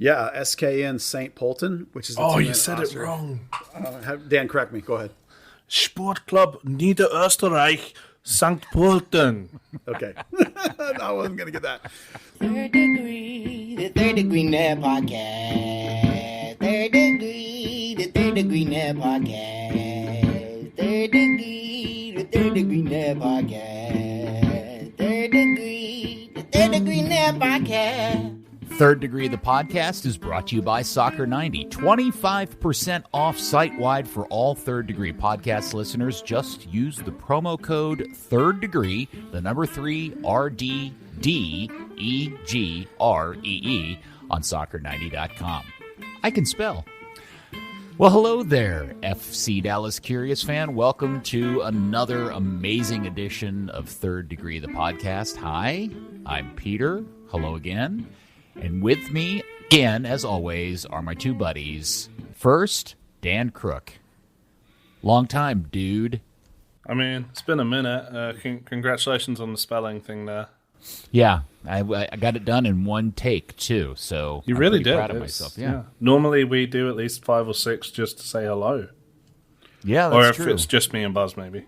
Yeah, SKN St. Polten, which is the Oh, team you in said it Austria. wrong. Dan, correct me. Go ahead. Sportclub Niederösterreich, St. Pölten. Okay. I wasn't going to get that. Third Degree, the Third Degree Net Podcast. Third Degree, the Third Degree Net Podcast. Third Degree, the Third Degree Net Podcast. Third Degree, the Third Degree Net Podcast. Third Degree, the podcast, is brought to you by Soccer 90. 25% off site-wide for all Third Degree podcast listeners. Just use the promo code Third Degree, the number 3 RDDEGREE on soccer90.com. I can spell. Well, hello there, FC Dallas Curious fan. Welcome to another amazing edition of Third Degree, the podcast. Hi, I'm Peter. Hello again. And with me, again, as always, are my two buddies. First, Dan Crook. Long time, dude. I mean, it's been a minute. Congratulations on the spelling thing there. Yeah, I got it done in one take, too. So You I'm really pretty did. proud of myself. Yeah, Normally we do at least 5 or 6 just to say hello. yeah, Or that's if true. it's just me and Buzz, maybe.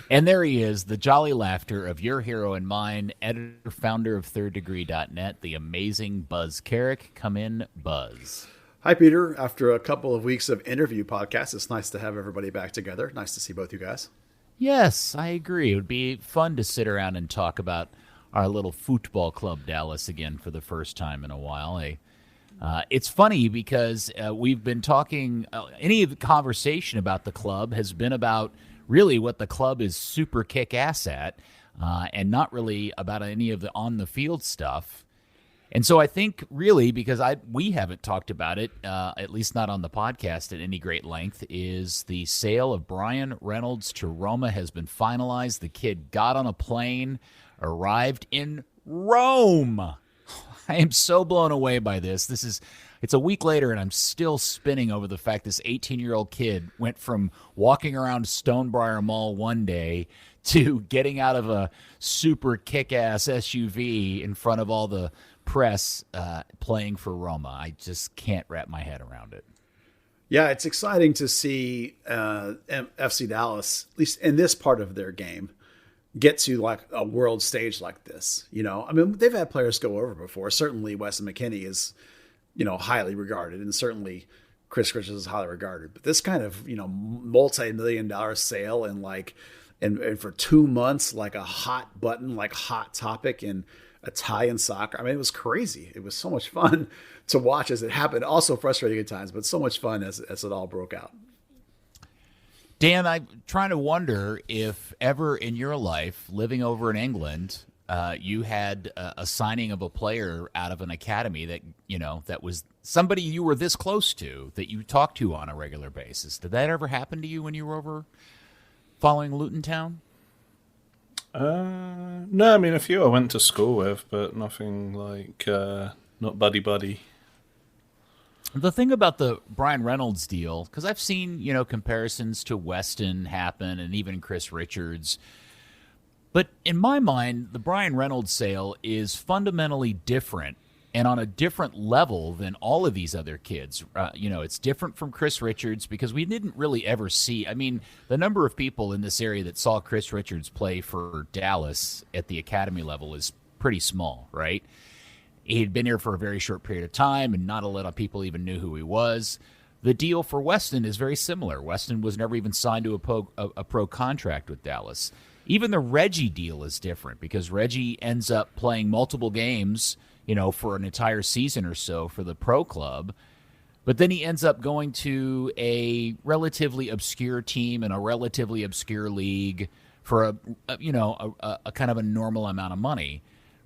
And there he is, the jolly laughter of your hero and mine, editor, founder of ThirdDegree.net, the amazing Buzz Carrick. Come in, Buzz. Hi, Peter. After a couple of weeks of interview podcasts, it's nice to have everybody back together. Nice to see both you guys. Yes, I agree. It would be fun to sit around and talk about our little football club Dallas again for the first time in a while. It's funny because we've been talking, any of the conversation about the club has been about really what the club is super kick-ass at, and not really about any of the on-the-field stuff. And so I think really, because we haven't talked about it, at least not on the podcast at any great length, is the sale of Brian Reynolds to Roma has been finalized. The kid got on a plane, arrived in Rome. I am so blown away by this. It's a week later, and I'm still spinning over the fact this 18-year-old kid went from walking around Stonebriar Mall one day to getting out of a super kick-ass SUV in front of all the press playing for Roma. I just can't wrap my head around it. Yeah, it's exciting to see FC Dallas, at least in this part of their game, get to like a world stage like this. You know, I mean, they've had players go over before. Certainly, Weston McKennie is, highly regarded, and certainly Chris Richards is highly regarded. But this kind of, multi-million-dollar sale and for 2 months, like a hot button, like hot topic in Italian soccer. I mean, it was crazy. It was so much fun to watch as it happened. Also frustrating at times, but so much fun as it all broke out. Dan, I'm trying to wonder if ever in your life, living over in England, you had a signing of a player out of an academy that, that was somebody you were this close to, that you talked to on a regular basis. Did that ever happen to you when you were over following Luton Town? No, I mean, a few I went to school with, but nothing like, not buddy-buddy. The thing about the Brian Reynolds deal, because I've seen, comparisons to Weston happen and even Chris Richards. But in my mind, the Brian Reynolds sale is fundamentally different and on a different level than all of these other kids. It's different from Chris Richards because we didn't really ever see. I mean, the number of people in this area that saw Chris Richards play for Dallas at the academy level is pretty small, right? He'd been here for a very short period of time, and not a lot of people even knew who he was. The deal for Weston is very similar. Weston was never even signed to a pro contract with Dallas. Even the Reggie deal is different because Reggie ends up playing multiple games, for an entire season or so for the pro club. But then he ends up going to a relatively obscure team in a relatively obscure league for a kind of a normal amount of money.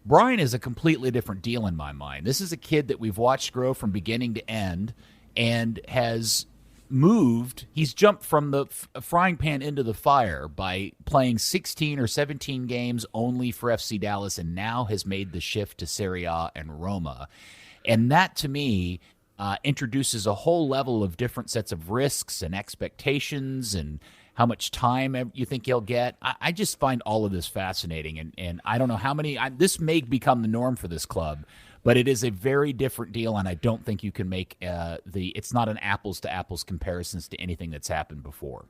Brian is a completely different deal in my mind. This is a kid that we've watched grow from beginning to end and has moved. He's jumped from the frying pan into the fire by playing 16 or 17 games only for FC Dallas and now has made the shift to Serie A and Roma. And that, to me, introduces a whole level of different sets of risks and expectations and how much time you think he'll get. I just find all of this fascinating, and I don't know how many. This may become the norm for this club, But it is a very different deal, and I don't think you can make it's not an apples to apples comparisons to anything that's happened before.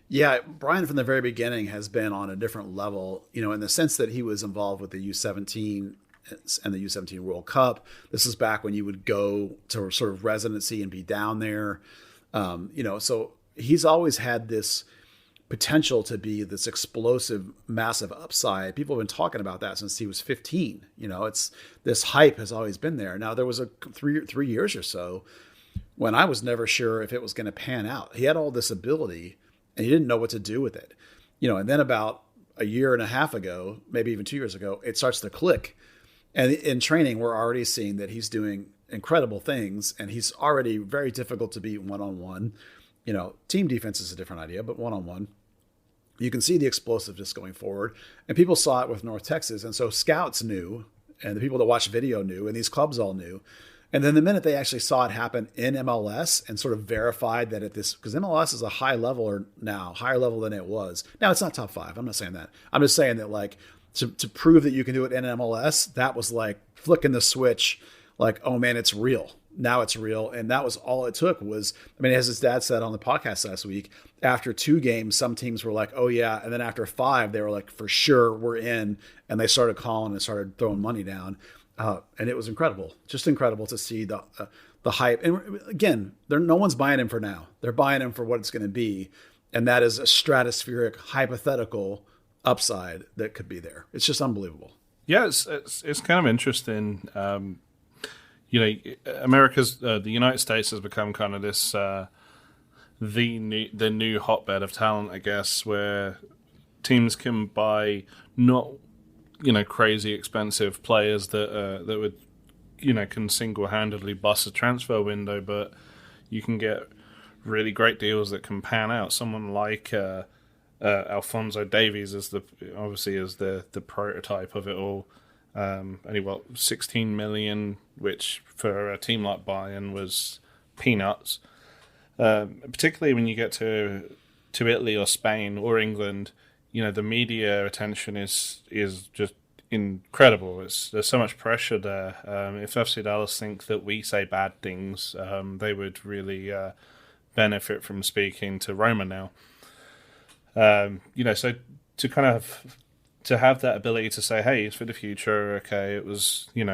Yeah, Brian from the very beginning has been on a different level, in the sense that he was involved with the U17 and the U17 World Cup. This is back when you would go to sort of residency and be down there. So he's always had this potential to be this explosive, massive upside. People have been talking about that since he was 15. It's this hype has always been there. Now there was a 3 years or so when I was never sure if it was going to pan out. He had all this ability and he didn't know what to do with it. And then about a year and a half ago, maybe even 2 years ago, it starts to click. And in training, we're already seeing that he's doing incredible things, and he's already very difficult to beat one-on-one. Team defense is a different idea, but one-on-one, you can see the explosiveness going forward. And people saw it with North Texas. And so scouts knew, and the people that watched video knew, and these clubs all knew. And then the minute they actually saw it happen in MLS and sort of verified that because MLS is a higher level than it was. Now, it's not top 5. I'm not saying that. I'm just saying that, like, to prove that you can do it in MLS, that was like flicking the switch, like, oh man, it's real. Now it's real. And that was all it took was, as his dad said on the podcast last week, after 2 games, some teams were like, oh yeah. And then after 5, they were like, for sure, we're in. And they started calling and started throwing money down. And it was incredible, just incredible to see the hype. And again, no one's buying him for now. They're buying him for what it's going to be. And that is a stratospheric, hypothetical upside that could be there. It's just unbelievable. Yeah, it's kind of interesting. America's the United States has become kind of this the new hotbed of talent, I guess, where teams can buy not crazy expensive players that would can single-handedly bust a transfer window, but you can get really great deals that can pan out. Someone like Alphonso Davies is the prototype of it all. Only 16 million, which for a team like Bayern was peanuts. Particularly when you get to Italy or Spain or England, the media attention is just incredible. There's so much pressure there. If FC Dallas think that we say bad things, they would really benefit from speaking to Roma now. So to have that ability to say, hey, it's for the future. Okay, it was your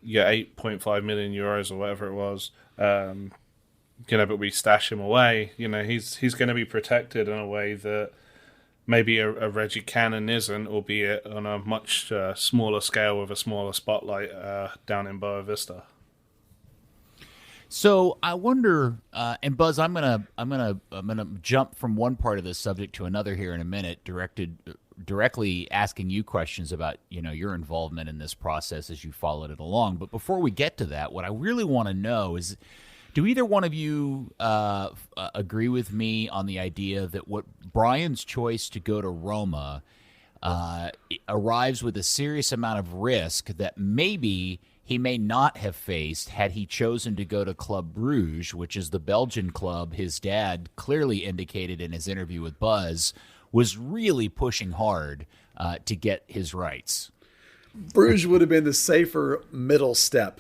8.5 million euros or whatever it was. But we stash him away. He's going to be protected in a way that maybe a Reggie Cannon isn't, albeit on a much smaller scale with a smaller spotlight down in Boa Vista. So I wonder, and Buzz, I'm gonna jump from one part of this subject to another here in a minute, directly asking you questions about your involvement in this process as you followed it along. But before we get to that, what I really want to know is, do either one of you agree with me on the idea that what Brian's choice to go to Roma arrives with a serious amount of risk that maybe he may not have faced had he chosen to go to Club Brugge, which is the Belgian club his dad clearly indicated in his interview with Buzz was really pushing hard to get his rights? Bruges would have been the safer middle step.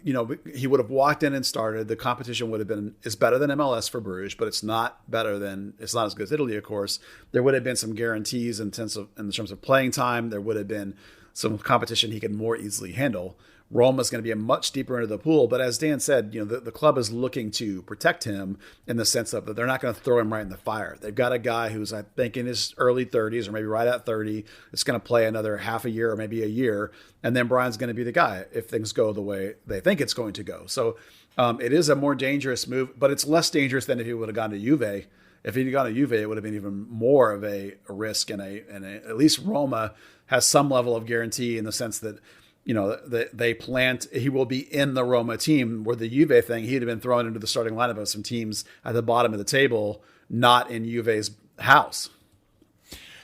He would have walked in and started. The competition would have been is better than MLS for Bruges, but it's not as good as Italy, of course. There would have been some guarantees in terms of playing time. There would have been some competition he could more easily handle. Roma's going to be a much deeper into the pool, but as Dan said, the club is looking to protect him in the sense of that they're not going to throw him right in the fire. They've got a guy who's, I think, in his early 30s or maybe right at 30. It's going to play another half a year or maybe a year, and then Brian's going to be the guy if things go the way they think it's going to go. So it is a more dangerous move, but it's less dangerous than if he would have gone to Juve. If he'd gone to Juve, it would have been even more of a risk, and at least Roma has some level of guarantee in the sense that they plant, he will be in the Roma team, where the Juve thing, he'd have been thrown into the starting lineup of some teams at the bottom of the table, not in Juve's house.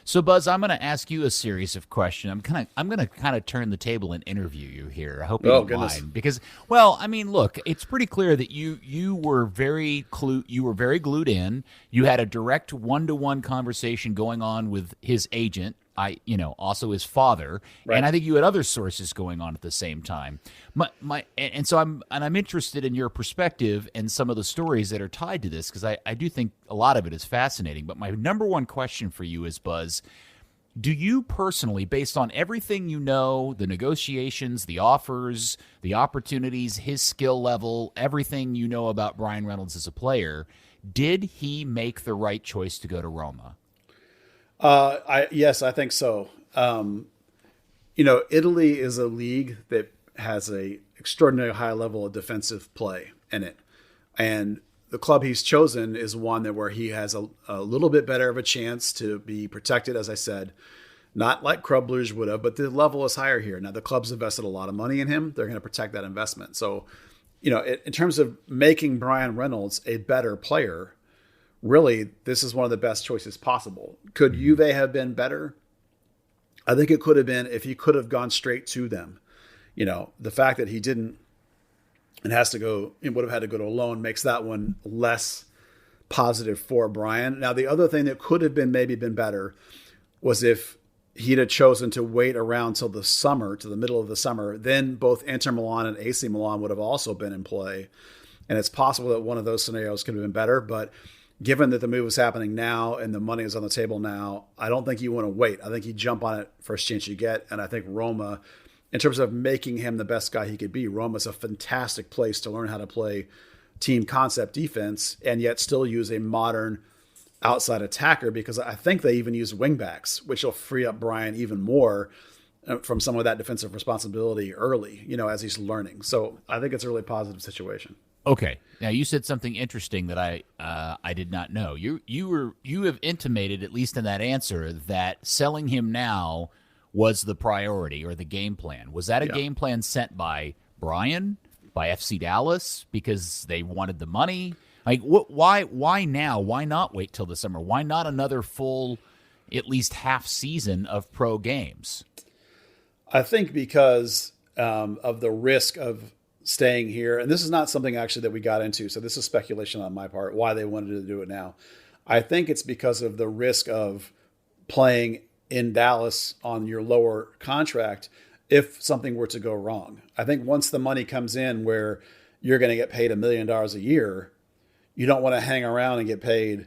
So, Buzz, I'm going to ask you a series of questions. I'm going to kind of turn the table and interview you here. I hope you don't mind, because, look, it's pretty clear that you were very glued in. You had a direct one-to-one conversation going on with his agent, also his father, Right. and I think you had other sources going on at the same time. So I'm interested in your perspective and some of the stories that are tied to this, because I do think a lot of it is fascinating. But my number one question for you is, Buzz, do you personally, based on everything you know, the negotiations, the offers, the opportunities, his skill level, everything you know about Bryan Reynolds as a player, did he make the right choice to go to Roma? Yes, I think so. Italy is a league that has a extraordinarily high level of defensive play in it, and the club he's chosen is one that where he has a little bit better of a chance to be protected, as I said, not like Club Brugge would have, but the level is higher here. Now the club's invested a lot of money in him; they're going to protect that investment. So, in terms of making Bryan Reynolds a better player, really, this is one of the best choices possible. Could Juve have been better? I think it could have been if he could have gone straight to them. The fact that he didn't and would have had to go to a loan makes that one less positive for Bryan. Now, the other thing that could have been maybe been better was if he'd have chosen to wait around till the summer, to the middle of the summer, then both Inter Milan and AC Milan would have also been in play. And it's possible that one of those scenarios could have been better, but given that the move is happening now and the money is on the table now, I don't think you want to wait. I think you jump on it first chance you get. And I think Roma, in terms of making him the best guy he could be, Roma's a fantastic place to learn how to play team concept defense and yet still use a modern outside attacker, because I think they even use wingbacks, which will free up Bryan even more from some of that defensive responsibility early, as he's learning. So I think it's a really positive situation. Okay. Now you said something interesting that I did not know. You have intimated, at least in that answer, that selling him now was the priority or the game plan. Was that a game plan sent by Bryan, by FC Dallas, because they wanted the money? Like, why now? Why not wait till the summer? Why not another full, at least half season of pro games? I think because of the risk of staying here. And this is not something actually that we got into, so this is speculation on my part, why they wanted to do it now. I think it's because of the risk of playing in Dallas on your lower contract if something were to go wrong. I think once the money comes in where you're going to get paid $1 million a year, you don't want to hang around and get paid,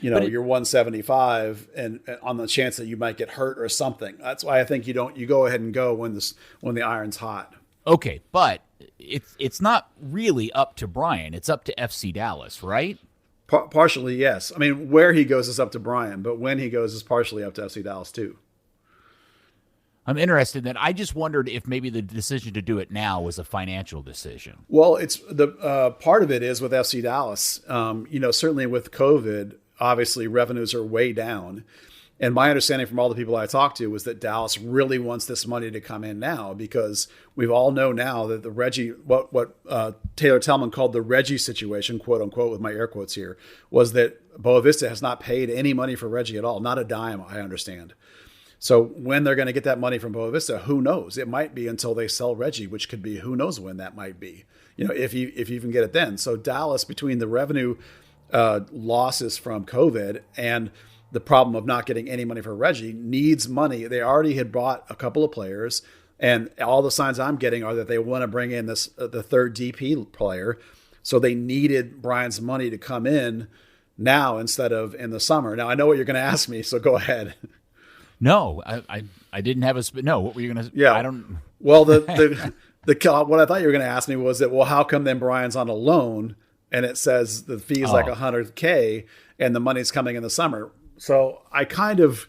your 175 and on the chance that you might get hurt or something. That's why I think you go ahead and go when the iron's hot. Okay, but it's not really up to Bryan. It's up to FC Dallas, right? Partially, yes. I mean, where he goes is up to Bryan, but when he goes is partially up to FC Dallas too. I'm interested in that. I just wondered if maybe the decision to do it now was a financial decision. Well, it's the part of it is with FC Dallas. Certainly with COVID, obviously revenues are way down. And my understanding from all the people I talked to was that Dallas really wants this money to come in now, because we all know now that the Reggie, what Taylor Tellman called the Reggie situation, quote unquote, with my air quotes here, was that Boavista has not paid any money for Reggie at all, not a dime, I understand. So when they're going to get that money from Boavista, who knows? It might be until they sell Reggie, which could be who knows when that might be. If you even get it then. So Dallas, between the revenue losses from COVID and the problem of not getting any money for Reggie, needs money. They already had bought a couple of players, and all the signs I'm getting are that they want to bring in the third DP player. So they needed Bryan's money to come in now instead of in the summer. Now I know what you're going to ask me, so go ahead. No, I didn't have no. What were you going to? Yeah, I don't. Well, the what I thought you were going to ask me was that, well, how come then Bryan's on a loan and it says the fee is like $100K and the money's coming in the summer? So I kind of,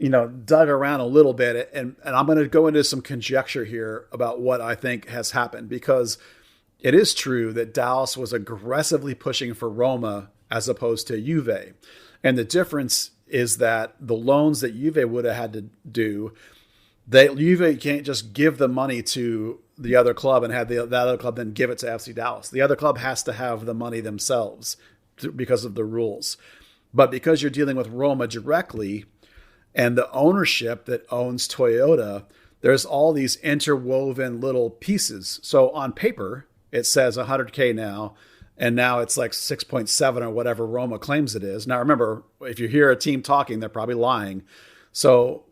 dug around a little bit, and I'm going to go into some conjecture here about what I think has happened, because it is true that Dallas was aggressively pushing for Roma as opposed to Juve. And the difference is that the loans that Juve would have had to do, Juve can't just give the money to the other club and have the other club then give it to FC Dallas. The other club has to have the money themselves because of the rules. But because you're dealing with Roma directly and the ownership that owns Toyota, there's all these interwoven little pieces. So on paper, it says $100K now, and now it's like 6.7 or whatever Roma claims it is. Now, remember, if you hear a team talking, they're probably lying. So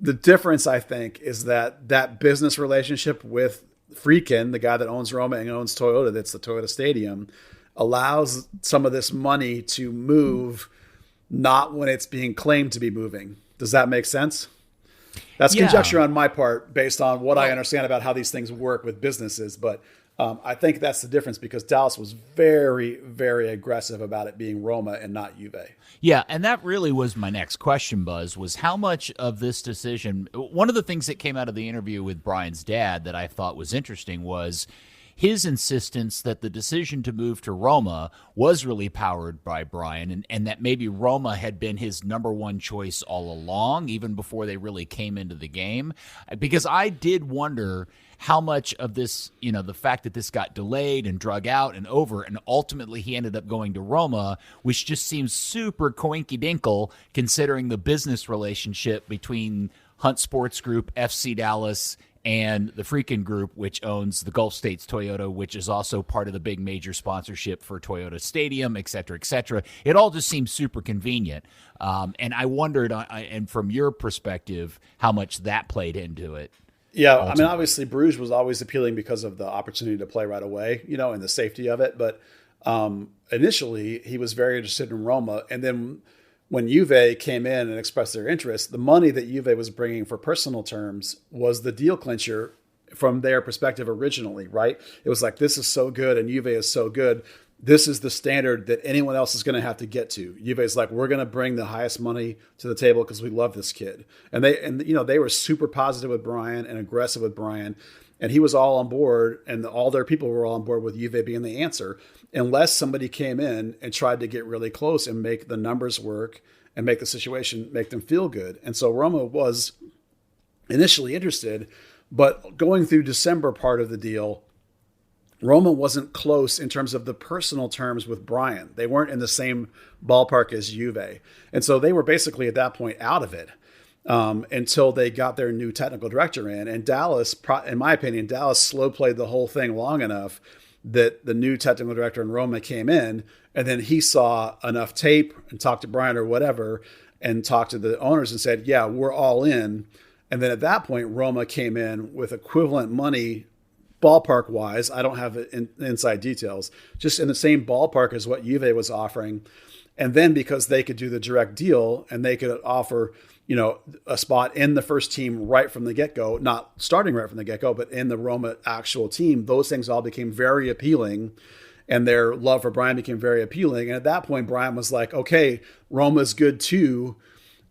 the difference, I think, is that business relationship with Friedkin, the guy that owns Roma and owns Toyota, that's the Toyota Stadium, allows some of this money to move not when it's being claimed to be moving. Does that make sense? That's conjecture on my part based on what I understand about how these things work with businesses. But I think that's the difference, because Dallas was very, very aggressive about it being Roma and not Juve. Yeah, and that really was my next question, Buzz, was how much of this decision, one of the things that came out of the interview with Brian's dad that I thought was interesting was his insistence that the decision to move to Roma was really powered by Brian, and that maybe Roma had been his number one choice all along, even before they really came into the game. Because I did wonder how much of this, the fact that this got delayed and drug out and over, and ultimately he ended up going to Roma, which just seems super coinky-dinkle considering the business relationship between Hunt Sports Group, FC Dallas, and the Friedkin Group, which owns the Gulf States Toyota, which is also part of the big major sponsorship for Toyota Stadium, et cetera, et cetera. It all just seems super convenient. And I wondered, and from your perspective, how much that played into it. Yeah, I mean, obviously Bruges was always appealing because of the opportunity to play right away, and the safety of it. But initially, he was very interested in Roma. And then when Juve came in and expressed their interest, the money that Juve was bringing for personal terms was the deal clincher from their perspective originally, right? It was like, this is so good and Juve is so good. This is the standard that anyone else is going to have to get to. Juve is like, we're going to bring the highest money to the table because we love this kid. And they were super positive with Brian and aggressive with Brian. And he was all on board, and all their people were all on board with Juve being the answer, unless somebody came in and tried to get really close and make the numbers work and make the situation, make them feel good. And so Roma was initially interested, but going through December part of the deal, Roma wasn't close in terms of the personal terms with Brian. They weren't in the same ballpark as Juve. And so they were basically at that point out of it. Until they got their new technical director in. And Dallas, in my opinion, Dallas slow played the whole thing long enough that the new technical director in Roma came in, and then he saw enough tape and talked to Brian or whatever and talked to the owners and said, yeah, we're all in. And then at that point, Roma came in with equivalent money ballpark wise. I don't have inside details, just in the same ballpark as what Juve was offering. And then because they could do the direct deal and they could offer a spot in the first team right from the get-go, not starting right from the get-go, but in the Roma actual team, those things all became very appealing, and their love for Brian became very appealing. And at that point, Brian was like, okay, Roma's good too.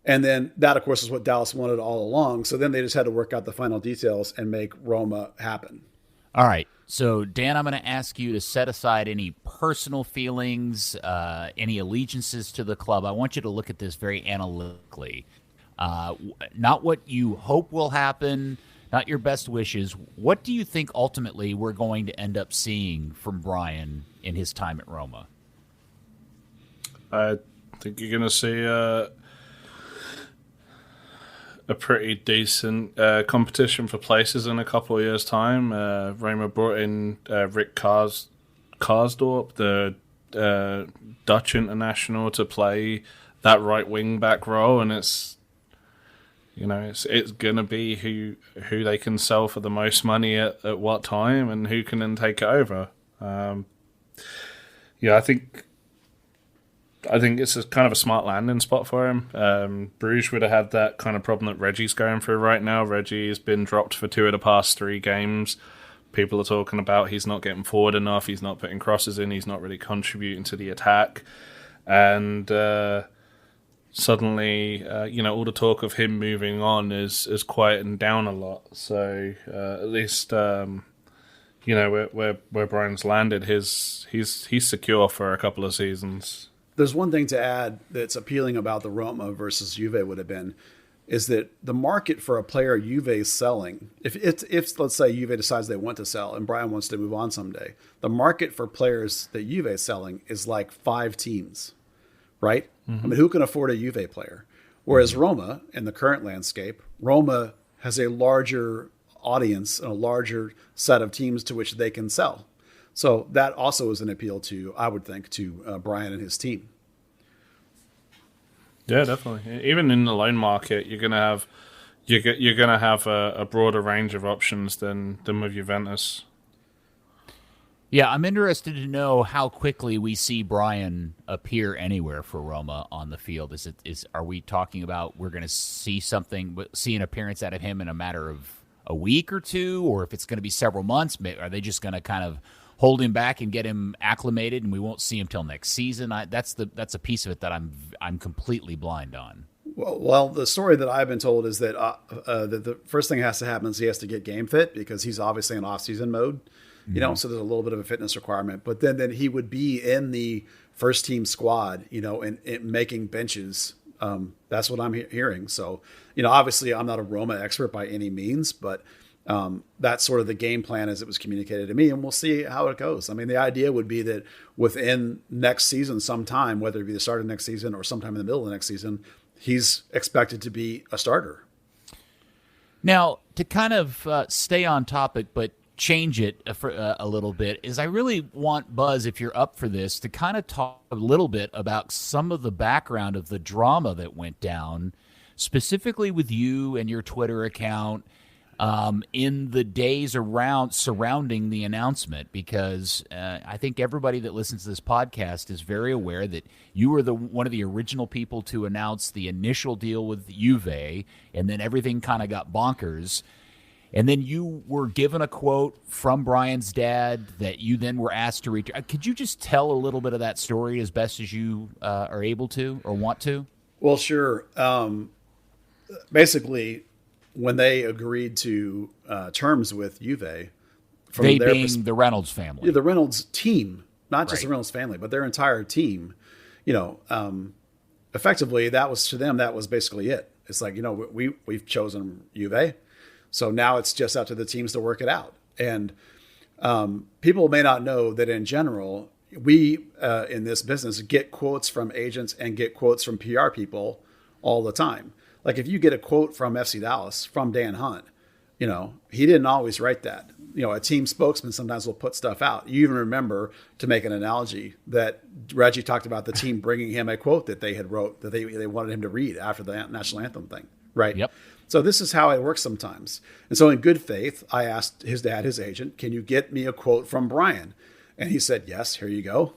And then that, of course, is what Dallas wanted all along. So then they just had to work out the final details and make Roma happen. All right. So, Dan, I'm going to ask you to set aside any personal feelings, any allegiances to the club. I want you to look at this very analytically. Not what you hope will happen, not your best wishes. What do you think ultimately we're going to end up seeing from Brian in his time at Roma? I think you're going to see a pretty decent competition for places in a couple of years' time. Roma brought in Rick Karsdorp, the Dutch international, to play that right wing back role, and it's gonna be who they can sell for the most money at what time, and who can then take it over. I think it's kind of a smart landing spot for him. Bruges would have had that kind of problem that Reggie's going through right now. Reggie's been dropped for 2 of the past 3 games. People are talking about he's not getting forward enough, he's not putting crosses in, he's not really contributing to the attack, and suddenly, all the talk of him moving on is quietened down a lot. So at least, where Brian's landed, he's secure for a couple of seasons. There's one thing to add that's appealing about the Roma versus Juve would have been, is that the market for a player Juve is selling, if let's say Juve decides they want to sell and Brian wants to move on someday, the market for players that Juve is selling is like 5 teams. Right? Mm-hmm. I mean, who can afford a Juve player? Whereas Roma, in the current landscape, Roma has a larger audience and a larger set of teams to which they can sell. So that also is an appeal to, I would think, to Brian and his team. Yeah, definitely. Even in the loan market, you're gonna have a broader range of options than with Juventus. Yeah, I'm interested to know how quickly we see Brian appear anywhere for Roma on the field. Are we talking about we're going to see an appearance out of him in a matter of a week or two, or if it's going to be several months? Are they just going to kind of hold him back and get him acclimated, and we won't see him till next season? That's a piece of it that I'm completely blind on. Well, the story that I've been told is that the first thing that has to happen is he has to get game fit because he's obviously in off-season mode. So there's a little bit of a fitness requirement, but then he would be in the first team squad, and making benches. That's what I'm hearing. So, obviously I'm not a Roma expert by any means, but that's sort of the game plan as it was communicated to me, and we'll see how it goes. I mean, the idea would be that within next season, sometime, whether it be the start of next season or sometime in the middle of the next season, he's expected to be a starter. Now, to kind of stay on topic, but change it a little bit, is I really want, Buzz, if you're up for this, to kind of talk a little bit about some of the background of the drama that went down, specifically with you and your Twitter account in the days surrounding the announcement, because I think everybody that listens to this podcast is very aware that you were one of the original people to announce the initial deal with Juve, and then everything kind of got bonkers. And then you were given a quote from Brian's dad that you then were asked to read. Could you just tell a little bit of that story as best as you are able to or want to? Well, sure. Basically, when they agreed to terms with Juve, from they being the Reynolds family, the Reynolds team, not just right. the Reynolds family, but their entire team, effectively, that was to them, that was basically it. It's like, we've chosen Juve. So now it's just up to the teams to work it out. And people may not know that in general, we in this business get quotes from agents and get quotes from PR people all the time. Like if you get a quote from FC Dallas, from Dan Hunt, he didn't always write that. A team spokesman sometimes will put stuff out. You even remember, to make an analogy, that Reggie talked about the team bringing him a quote that they had wrote that they wanted him to read after the national anthem thing. Right. Yep. So this is how it works sometimes. And so in good faith, I asked his dad, his agent, can you get me a quote from Brian? And he said, yes, here you go.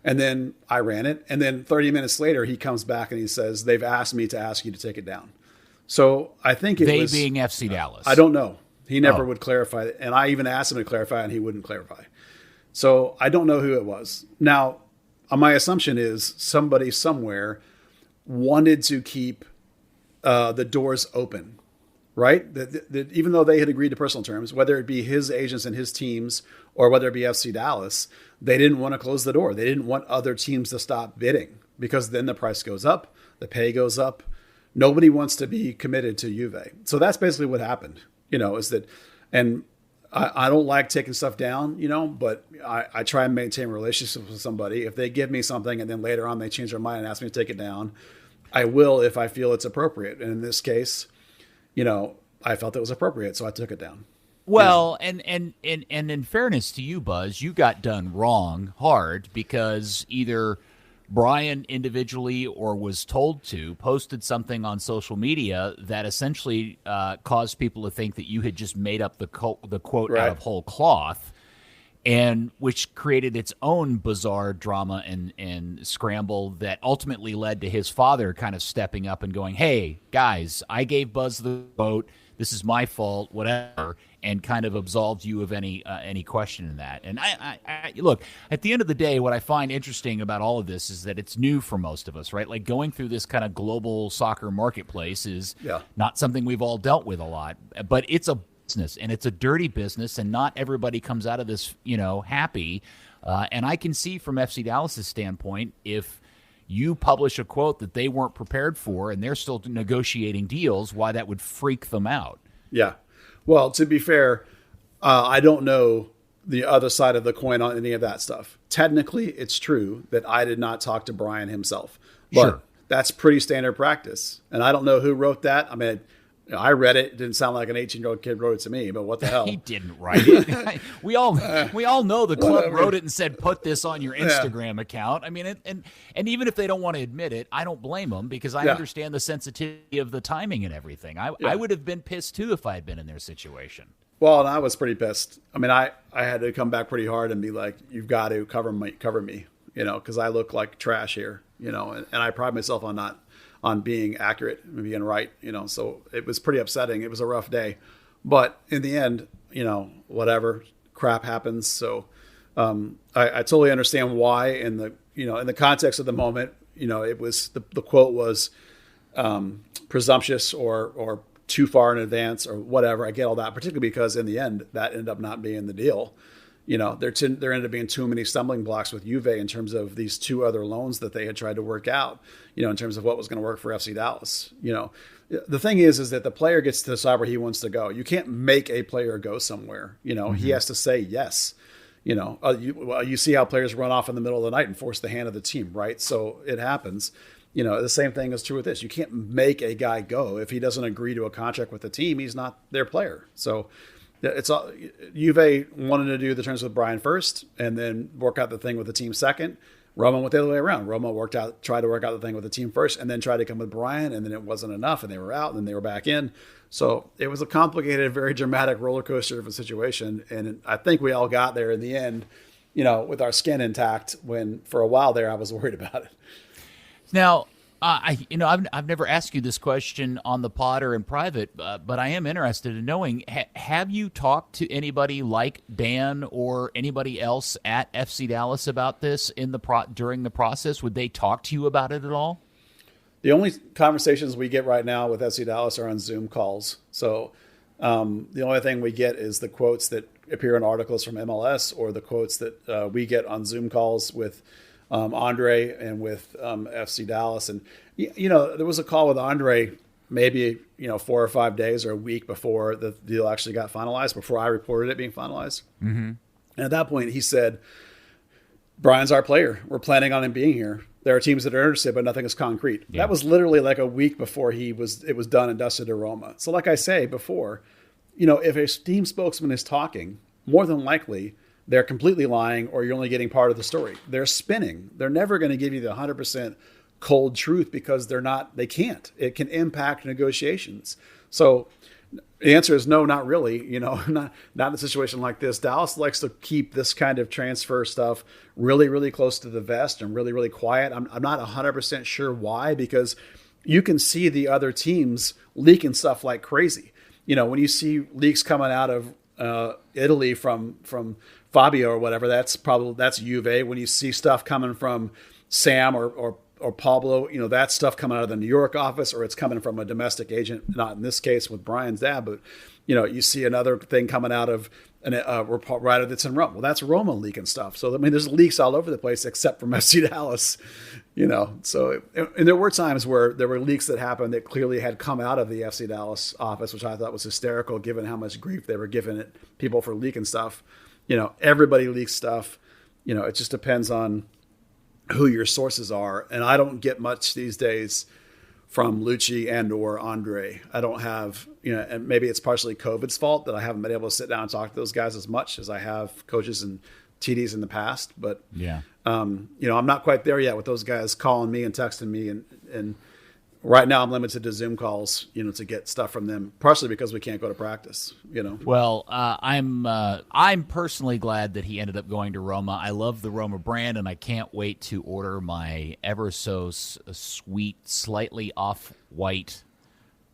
And then I ran it. And then 30 minutes later, he comes back and he says, they've asked me to ask you to take it down. So I think it was... They being FC Dallas. I don't know. He never would clarify. And I even asked him to clarify and he wouldn't clarify. So I don't know who it was. Now, my assumption is somebody somewhere wanted to keep the doors open, right? That even though they had agreed to personal terms, whether it be his agents and his teams or whether it be FC Dallas, they didn't want to close the door. They didn't want other teams to stop bidding because then the price goes up, the pay goes up. Nobody wants to be committed to Juve. So that's basically what happened, is that, and I don't like taking stuff down, but I try and maintain relationships with somebody. If they give me something and then later on they change their mind and ask me to take it down, I will if I feel it's appropriate. And in this case, I felt it was appropriate, so I took it down. Well, and in fairness to you, Buzz, you got done wrong hard because either Brian individually or was told to posted something on social media that essentially caused people to think that you had just made up the quote right. out of whole cloth, and which created its own bizarre drama and scramble that ultimately led to his father kind of stepping up and going, hey, guys, I gave Buzz the vote. This is my fault, whatever, and kind of absolved you of any question in that. And I look, at the end of the day, what I find interesting about all of this is that it's new for most of us, right? Like going through this kind of global soccer marketplace is not something we've all dealt with a lot, but it's a business and it's a dirty business, and not everybody comes out of this, happy. And I can see from FC Dallas's standpoint, if you publish a quote that they weren't prepared for and they're still negotiating deals, why that would freak them out. Yeah. Well, to be fair, I don't know the other side of the coin on any of that stuff. Technically, it's true that I did not talk to Brian himself, but that's pretty standard practice. And I don't know who wrote that. I mean, I read it. It didn't sound like an 18-year-old kid wrote it to me, but what the hell? He didn't write it. we all know the club wrote it and said, put this on your Instagram account. I mean, and even if they don't want to admit it, I don't blame them because I understand the sensitivity of the timing and everything. I would have been pissed too if I had been in their situation. Well, and I was pretty pissed. I mean, I had to come back pretty hard and be like, you've got to cover me, because I look like trash here, and I pride myself on being accurate and being right, so it was pretty upsetting. It was a rough day, but in the end, whatever, crap happens. So I totally understand why in the context of the moment, it was, the quote was presumptuous or too far in advance or whatever. I get all that, particularly because in the end, that ended up not being the deal. There ended up being too many stumbling blocks with Juve in terms of these two other loans that they had tried to work out, in terms of what was going to work for FC Dallas. The thing is that the player gets to decide where he wants to go. You can't make a player go somewhere. He has to say yes. You see how players run off in the middle of the night and force the hand of the team, right? So it happens. The same thing is true with this. You can't make a guy go. If he doesn't agree to a contract with the team, he's not their player. So it's all, Juve wanted to do the terms with Brian first and then work out the thing with the team second. Roma went the other way around. Roma tried to work out the thing with the team first and then tried to come with Brian, and then it wasn't enough and they were out and then they were back in. So it was a complicated, very dramatic roller coaster of a situation. And I think we all got there in the end, with our skin intact, when for a while there I was worried about it. Now, I've never asked you this question on the pod or in private, but I am interested in knowing, have you talked to anybody like Dan or anybody else at FC Dallas about this during the process? Would they talk to you about it at all? The only conversations we get right now with FC Dallas are on Zoom calls. So the only thing we get is the quotes that appear in articles from MLS or the quotes that we get on Zoom calls with Andre and with FC Dallas. And, there was a call with Andre maybe, 4 or 5 days or a week before the deal actually got finalized, before I reported it being finalized. Mm-hmm. And at that point, he said, Brian's our player. We're planning on him being here. There are teams that are interested, but nothing is concrete. Yeah. That was literally like a week before it was done and dusted to Roma. So like I say before, if a team spokesman is talking, more than likely they're completely lying or you're only getting part of the story. They're spinning. They're never going to give you the 100% cold truth because they can't. It can impact negotiations. So the answer is no, not really. Not in a situation like this. Dallas likes to keep this kind of transfer stuff really, really close to the vest and really, really quiet. I'm not 100% sure why, because you can see the other teams leaking stuff like crazy. When you see leaks coming out of Italy from Fabio or whatever, that's Juve. When you see stuff coming from Sam or Pablo, that stuff coming out of the New York office, or it's coming from a domestic agent, not in this case with Brian's dad, but you see another thing coming out of a writer that's in Rome. Well, that's Roma leaking stuff. So there's leaks all over the place except from FC Dallas. So and there were times where there were leaks that happened that clearly had come out of the FC Dallas office, which I thought was hysterical given how much grief they were giving people for leaking stuff. Everybody leaks stuff. It just depends on who your sources are. And I don't get much these days from Lucci and or Andre. I don't have, and maybe it's partially COVID's fault that I haven't been able to sit down and talk to those guys as much as I have coaches and TDs in the past. But, I'm not quite there yet with those guys calling me and texting me. And right now I'm limited to Zoom calls, to get stuff from them, partially because we can't go to practice, Well, I'm personally glad that he ended up going to Roma. I love the Roma brand, and I can't wait to order my ever so sweet, slightly off-white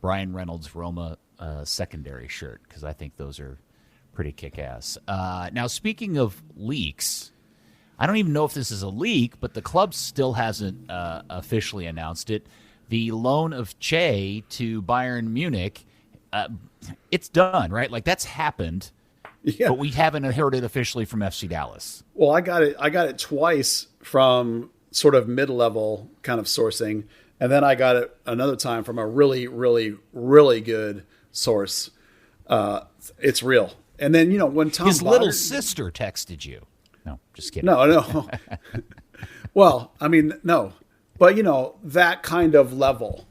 Brian Reynolds Roma secondary shirt, because I think those are pretty kick-ass. Now, speaking of leaks, I don't even know if this is a leak, but the club still hasn't officially announced it. The loan of Che to Bayern Munich, it's done, right? Like, that's happened, but we haven't heard it officially from FC Dallas. Well, I got it twice from sort of mid-level kind of sourcing, and then I got it another time from a really, really, really good source. It's real. And then, when Tom his little sister texted you. No, just kidding. No. Well, I mean, no. But, that kind of level,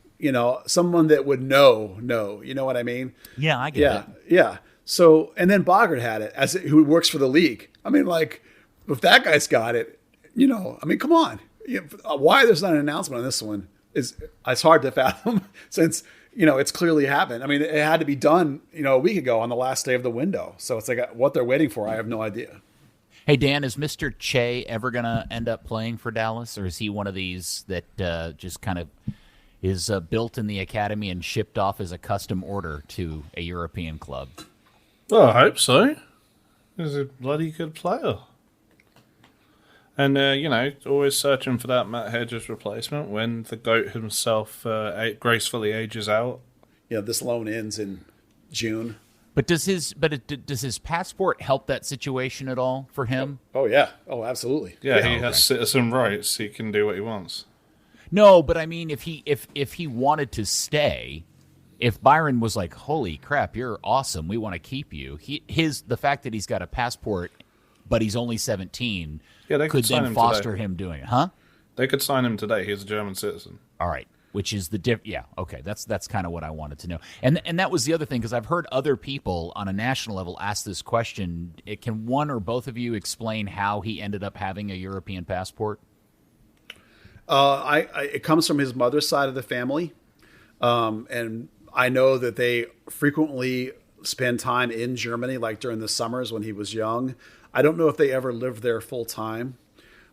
someone that would know, you know what I mean? Yeah, I get it. Yeah. So, and then Bogart had it who works for the league. I mean, like, if that guy's got it, come on. Why there's not an announcement on this one it's hard to fathom since, it's clearly happened. I mean, it had to be done, a week ago on the last day of the window. So it's like what they're waiting for. I have no idea. Hey, Dan, is Mr. Che ever going to end up playing for Dallas, or is he one of these that just kind of is built in the academy and shipped off as a custom order to a European club? Well, I hope so. He's a bloody good player. And, always searching for that Matt Hedges replacement when the GOAT himself gracefully ages out. Yeah, this loan ends in June. But does his passport help that situation at all for him? Oh yeah. Oh, absolutely. Yeah, he has citizen rights. He can do what he wants. No, but I mean, if he wanted to stay, if Byron was like, "Holy crap, you're awesome. We want to keep you." The fact that he's got a passport, but he's only 17, could then foster him doing it, huh? They could sign him today. He's a German citizen. All right. Which is yeah, okay, that's kind of what I wanted to know. And that was the other thing, because I've heard other people on a national level ask this question. Can one or both of you explain how he ended up having a European passport? It comes from his mother's side of the family. And I know that they frequently spend time in Germany, like during the summers when he was young. I don't know if they ever lived there full time.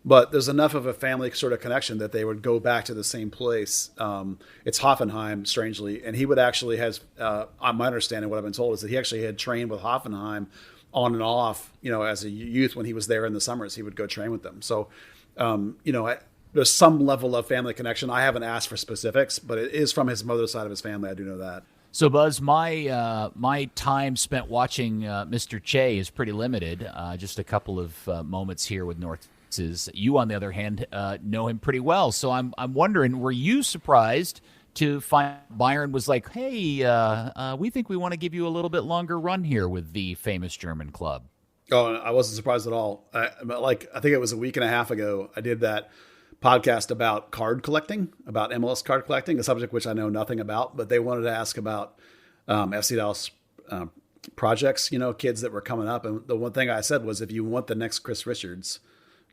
But there's enough of a family sort of connection that they would go back to the same place. It's Hoffenheim, strangely. And he would actually on my understanding, what I've been told is that he actually had trained with Hoffenheim on and off, as a youth when he was there in the summers. He would go train with them. So, there's some level of family connection. I haven't asked for specifics, but it is from his mother's side of his family. I do know that. So, Buzz, my time spent watching Mr. Che is pretty limited. Just a couple of moments here with North. You, on the other hand, know him pretty well. So I'm wondering, were you surprised to find Bayern was like, hey, we think we want to give you a little bit longer run here with the famous German club? Oh, I wasn't surprised at all. I think it was a week and a half ago, I did that podcast about card collecting, about MLS card collecting, a subject which I know nothing about, but they wanted to ask about FC Dallas projects, kids that were coming up. And the one thing I said was, if you want the next Chris Richards,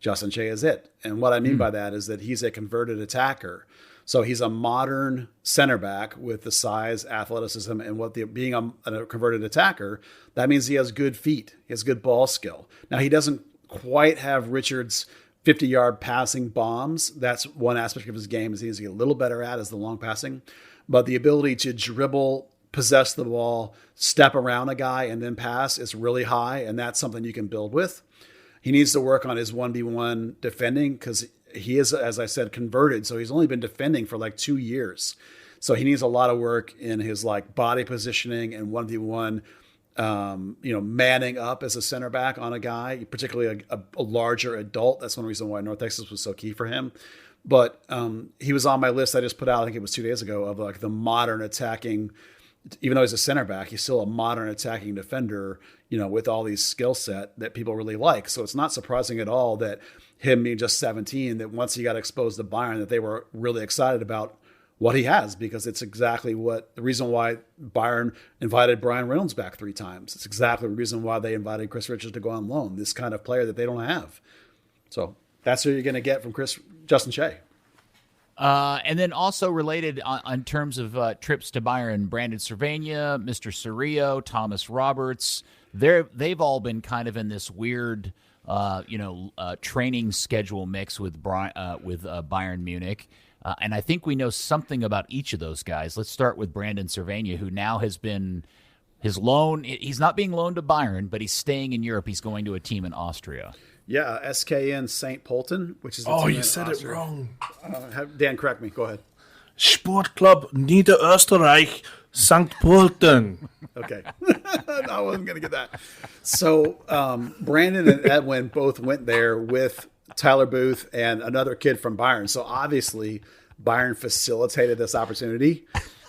Justin Che is it. And what I mean by that is that he's a converted attacker. So he's a modern center back with the size, athleticism, and being a converted attacker, that means he has good feet. He has good ball skill. Now, he doesn't quite have Richards' 50-yard passing bombs. That's one aspect of his game is he needs to get a little better at is the long passing. But the ability to dribble, possess the ball, step around a guy, and then pass is really high, and that's something you can build with. He needs to work on his 1v1 defending because he is, as I said, converted. So he's only been defending for like 2 years. So he needs a lot of work in his like body positioning and 1v1, manning up as a center back on a guy, particularly a larger adult. That's one reason why North Texas was so key for him. But he was on my list I just put out, I think it was 2 days ago, of like the modern attacking. Even though he's a center back, he's still a modern attacking defender, with all these skill set that people really like. So it's not surprising at all that him being just 17, that once he got exposed to Bayern, that they were really excited about what he has, because it's exactly the reason why Bayern invited Brian Reynolds back 3 times. It's exactly the reason why they invited Chris Richards to go on loan, this kind of player that they don't have. So that's who you're going to get from Justin Che. And then also related on terms of trips to Bayern, Brandon Cervania, Mr. Cerrillo, Thomas Roberts, they've all been kind of in this weird, training schedule mix with Bayern Munich. And I think we know something about each of those guys. Let's start with Brandon Cervania, who now has been his loan. He's not being loaned to Bayern, but he's staying in Europe. He's going to a team in Austria. Yeah, SKN St. Polten, which is you said Austria. It wrong. Dan, correct me. Go ahead. Sportclub Niederösterreich St. Polten. Okay. I wasn't going to get that. So Brandon and Edwin both went there with Tyler Booth and another kid from Bayern. So obviously Bayern facilitated this opportunity.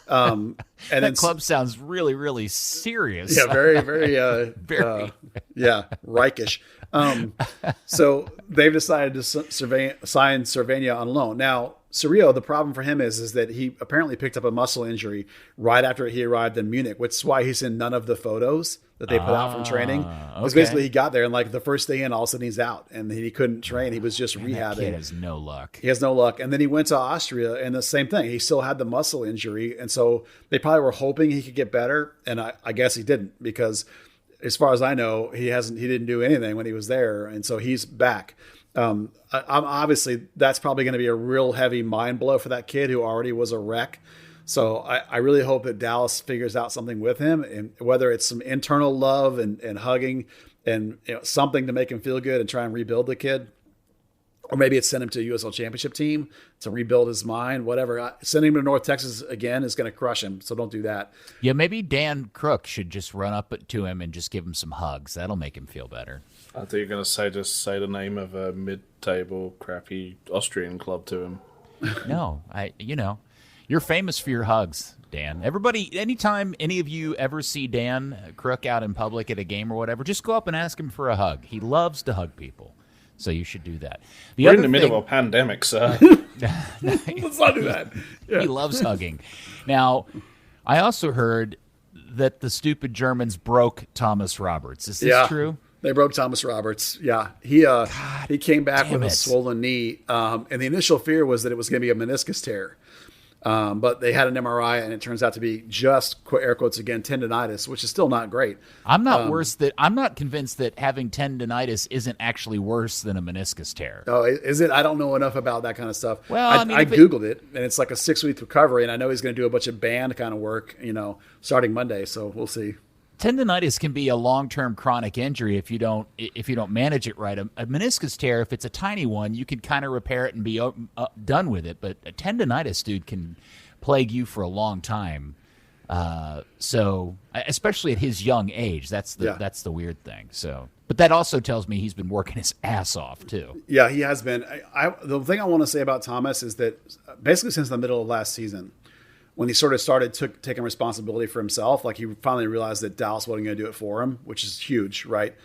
And that club sounds really, really serious. Yeah, very, very, very, Reichish. So they've decided to sign Cervania on loan. Now, Cerrillo, the problem for him is that he apparently picked up a muscle injury right after he arrived in Munich, which is why he's in none of the photos that they put out from training. Because basically he got there and like the first day in, all of a sudden he's out and he couldn't train. He was just rehabbing. That kid has no luck. He has no luck. And then he went to Austria and the same thing. He still had the muscle injury. And so they probably were hoping he could get better. And I guess he didn't, because as far as I know, he didn't do anything when he was there. And so he's back. I'm obviously that's probably going to be a real heavy mind blow for that kid who already was a wreck. So I really hope that Dallas figures out something with him, and whether it's some internal love and hugging and something to make him feel good and try and rebuild the kid, or maybe it's send him to a USL Championship team to rebuild his mind. Whatever, sending him to North Texas again is going to crush him. So don't do that. Yeah, maybe Dan Crook should just run up to him and just give him some hugs. That'll make him feel better. I thought you were going to just say the name of a mid-table, crappy Austrian club to him. No, you're famous for your hugs, Dan. Everybody, anytime any of you ever see Dan Crook out in public at a game or whatever, just go up and ask him for a hug. He loves to hug people. So you should do that. We're in the middle of a pandemic, sir. Let's not do that. Yeah. He loves hugging. Now, I also heard that the stupid Germans broke Thomas Roberts. Is this true? They broke Thomas Roberts. Yeah, he came back with a swollen knee, and the initial fear was that it was going to be a meniscus tear. But they had an MRI, and it turns out to be just, air quotes again, tendonitis, which is still not great. I'm not convinced that having tendonitis isn't actually worse than a meniscus tear. Oh, is it? I don't know enough about that kind of stuff. Well, I Googled it, and it's like a 6-week recovery, and I know he's going to do a bunch of band kind of work, starting Monday. So we'll see. Tendonitis can be a long-term chronic injury if you don't manage it right. A meniscus tear, if it's a tiny one, you can kind of repair it and be done with it. But a tendonitis, dude, can plague you for a long time. So, especially at his young age, that's the weird thing. So, but that also tells me he's been working his ass off too. Yeah, he has been. The thing I want to say about Thomas is that basically since the middle of last season, when he sort of started taking responsibility for himself, like he finally realized that Dallas wasn't going to do it for him, which is huge, right?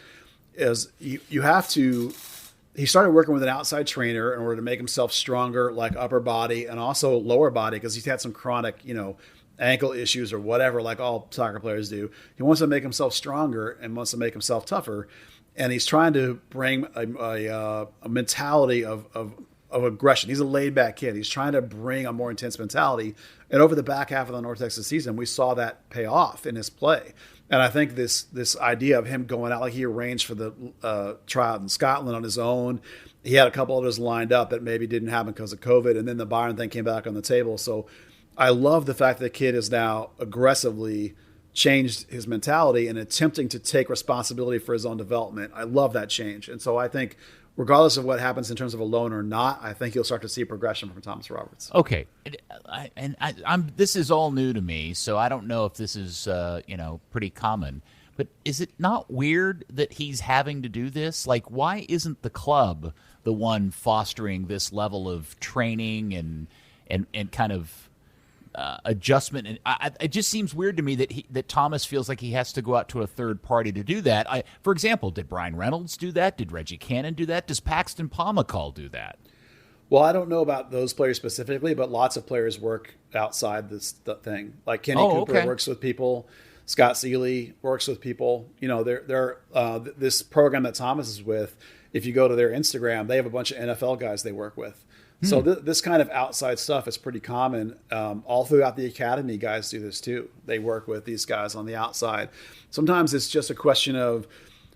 You have to. He started working with an outside trainer in order to make himself stronger, like upper body and also lower body, because he's had some chronic, ankle issues or whatever, like all soccer players do. He wants to make himself stronger and wants to make himself tougher, and he's trying to bring a mentality of aggression. He's a laid-back kid. He's trying to bring a more intense mentality. And over the back half of the North Texas season, we saw that pay off in his play. And I think this idea of him going out, like he arranged for the tryout in Scotland on his own. He had a couple others lined up that maybe didn't happen because of COVID. And then the Bayern thing came back on the table. So I love the fact that the kid is now aggressively changed his mentality and attempting to take responsibility for his own development. I love that change. And so I think regardless of what happens in terms of a loan or not, I think you'll start to see progression from Thomas Roberts. Okay, this is all new to me, so I don't know if this is pretty common. But is it not weird that he's having to do this? Like, why isn't the club the one fostering this level of training and kind of adjustment? And it just seems weird to me that Thomas feels like he has to go out to a third party to do that. For example, did Brian Reynolds do that? Did Reggie Cannon do that? Does Paxton Pomykal do that? Well, I don't know about those players specifically, but lots of players work outside this thing. Like Kenny Cooper works with people. Scott Seeley works with people. This program that Thomas is with, if you go to their Instagram, they have a bunch of NFL guys they work with. So this kind of outside stuff is pretty common. All throughout the academy, guys do this too. They work with these guys on the outside. Sometimes it's just a question of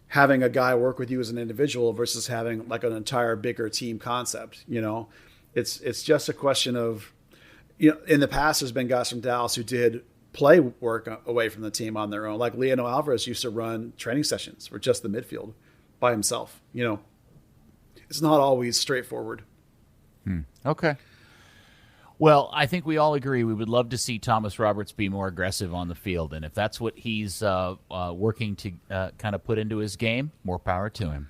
having a guy work with you as an individual versus having like an entire bigger team concept. It's just a question of, in the past, there's been guys from Dallas who did play work away from the team on their own. Like Leonel Alvarez used to run training sessions for just the midfield by himself. It's not always straightforward. Okay. Well, I think we all agree we would love to see Thomas Roberts be more aggressive on the field. And if that's what he's working to kind of put into his game, more power to him.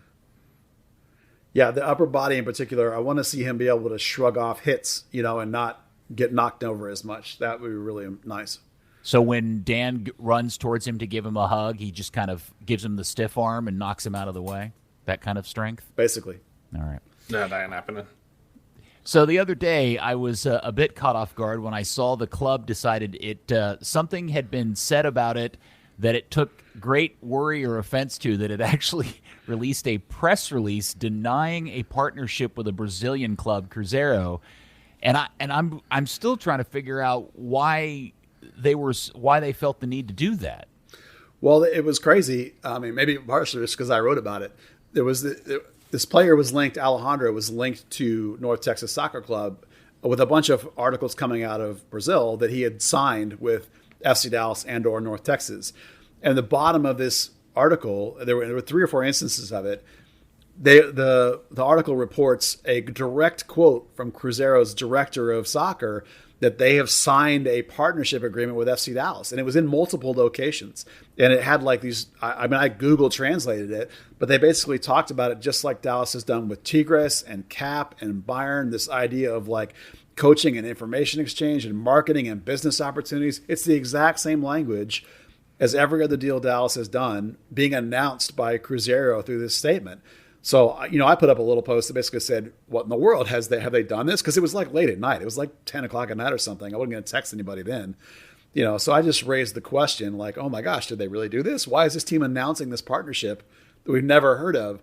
Yeah, the upper body in particular, I want to see him be able to shrug off hits, and not get knocked over as much. That would be really nice. So when Dan runs towards him to give him a hug, he just kind of gives him the stiff arm and knocks him out of the way? That kind of strength? basically. All right. No, that ain't happening. So the other day, I was a bit caught off guard when I saw the club decided something had been said about it that it took great worry or offense to, that it actually released a press release denying a partnership with a Brazilian club, Cruzeiro, and I'm still trying to figure out why they felt the need to do that. Well, it was crazy. I mean, maybe partially just because I wrote about it. There was this player was linked. Alejandro was linked to North Texas Soccer Club with a bunch of articles coming out of Brazil that he had signed with FC Dallas and/or North Texas. And the bottom of this article, there were 3 or 4 instances of it. The article reports a direct quote from Cruzeiro's director of soccer that they have signed a partnership agreement with FC Dallas, and it was in multiple locations. And it had like these. I Google translated it, but they basically talked about it just like Dallas has done with Tigres and CAP and Bayern. This idea of like coaching and information exchange and marketing and business opportunities. It's the exact same language as every other deal Dallas has done being announced by Cruzeiro through this statement. So, I put up a little post that basically said, what in the world have they done this? Because it was like late at night. It was like 10 o'clock at night or something. I wasn't going to text anybody then. So I just raised the question like, oh my gosh, did they really do this? Why is this team announcing this partnership that we've never heard of?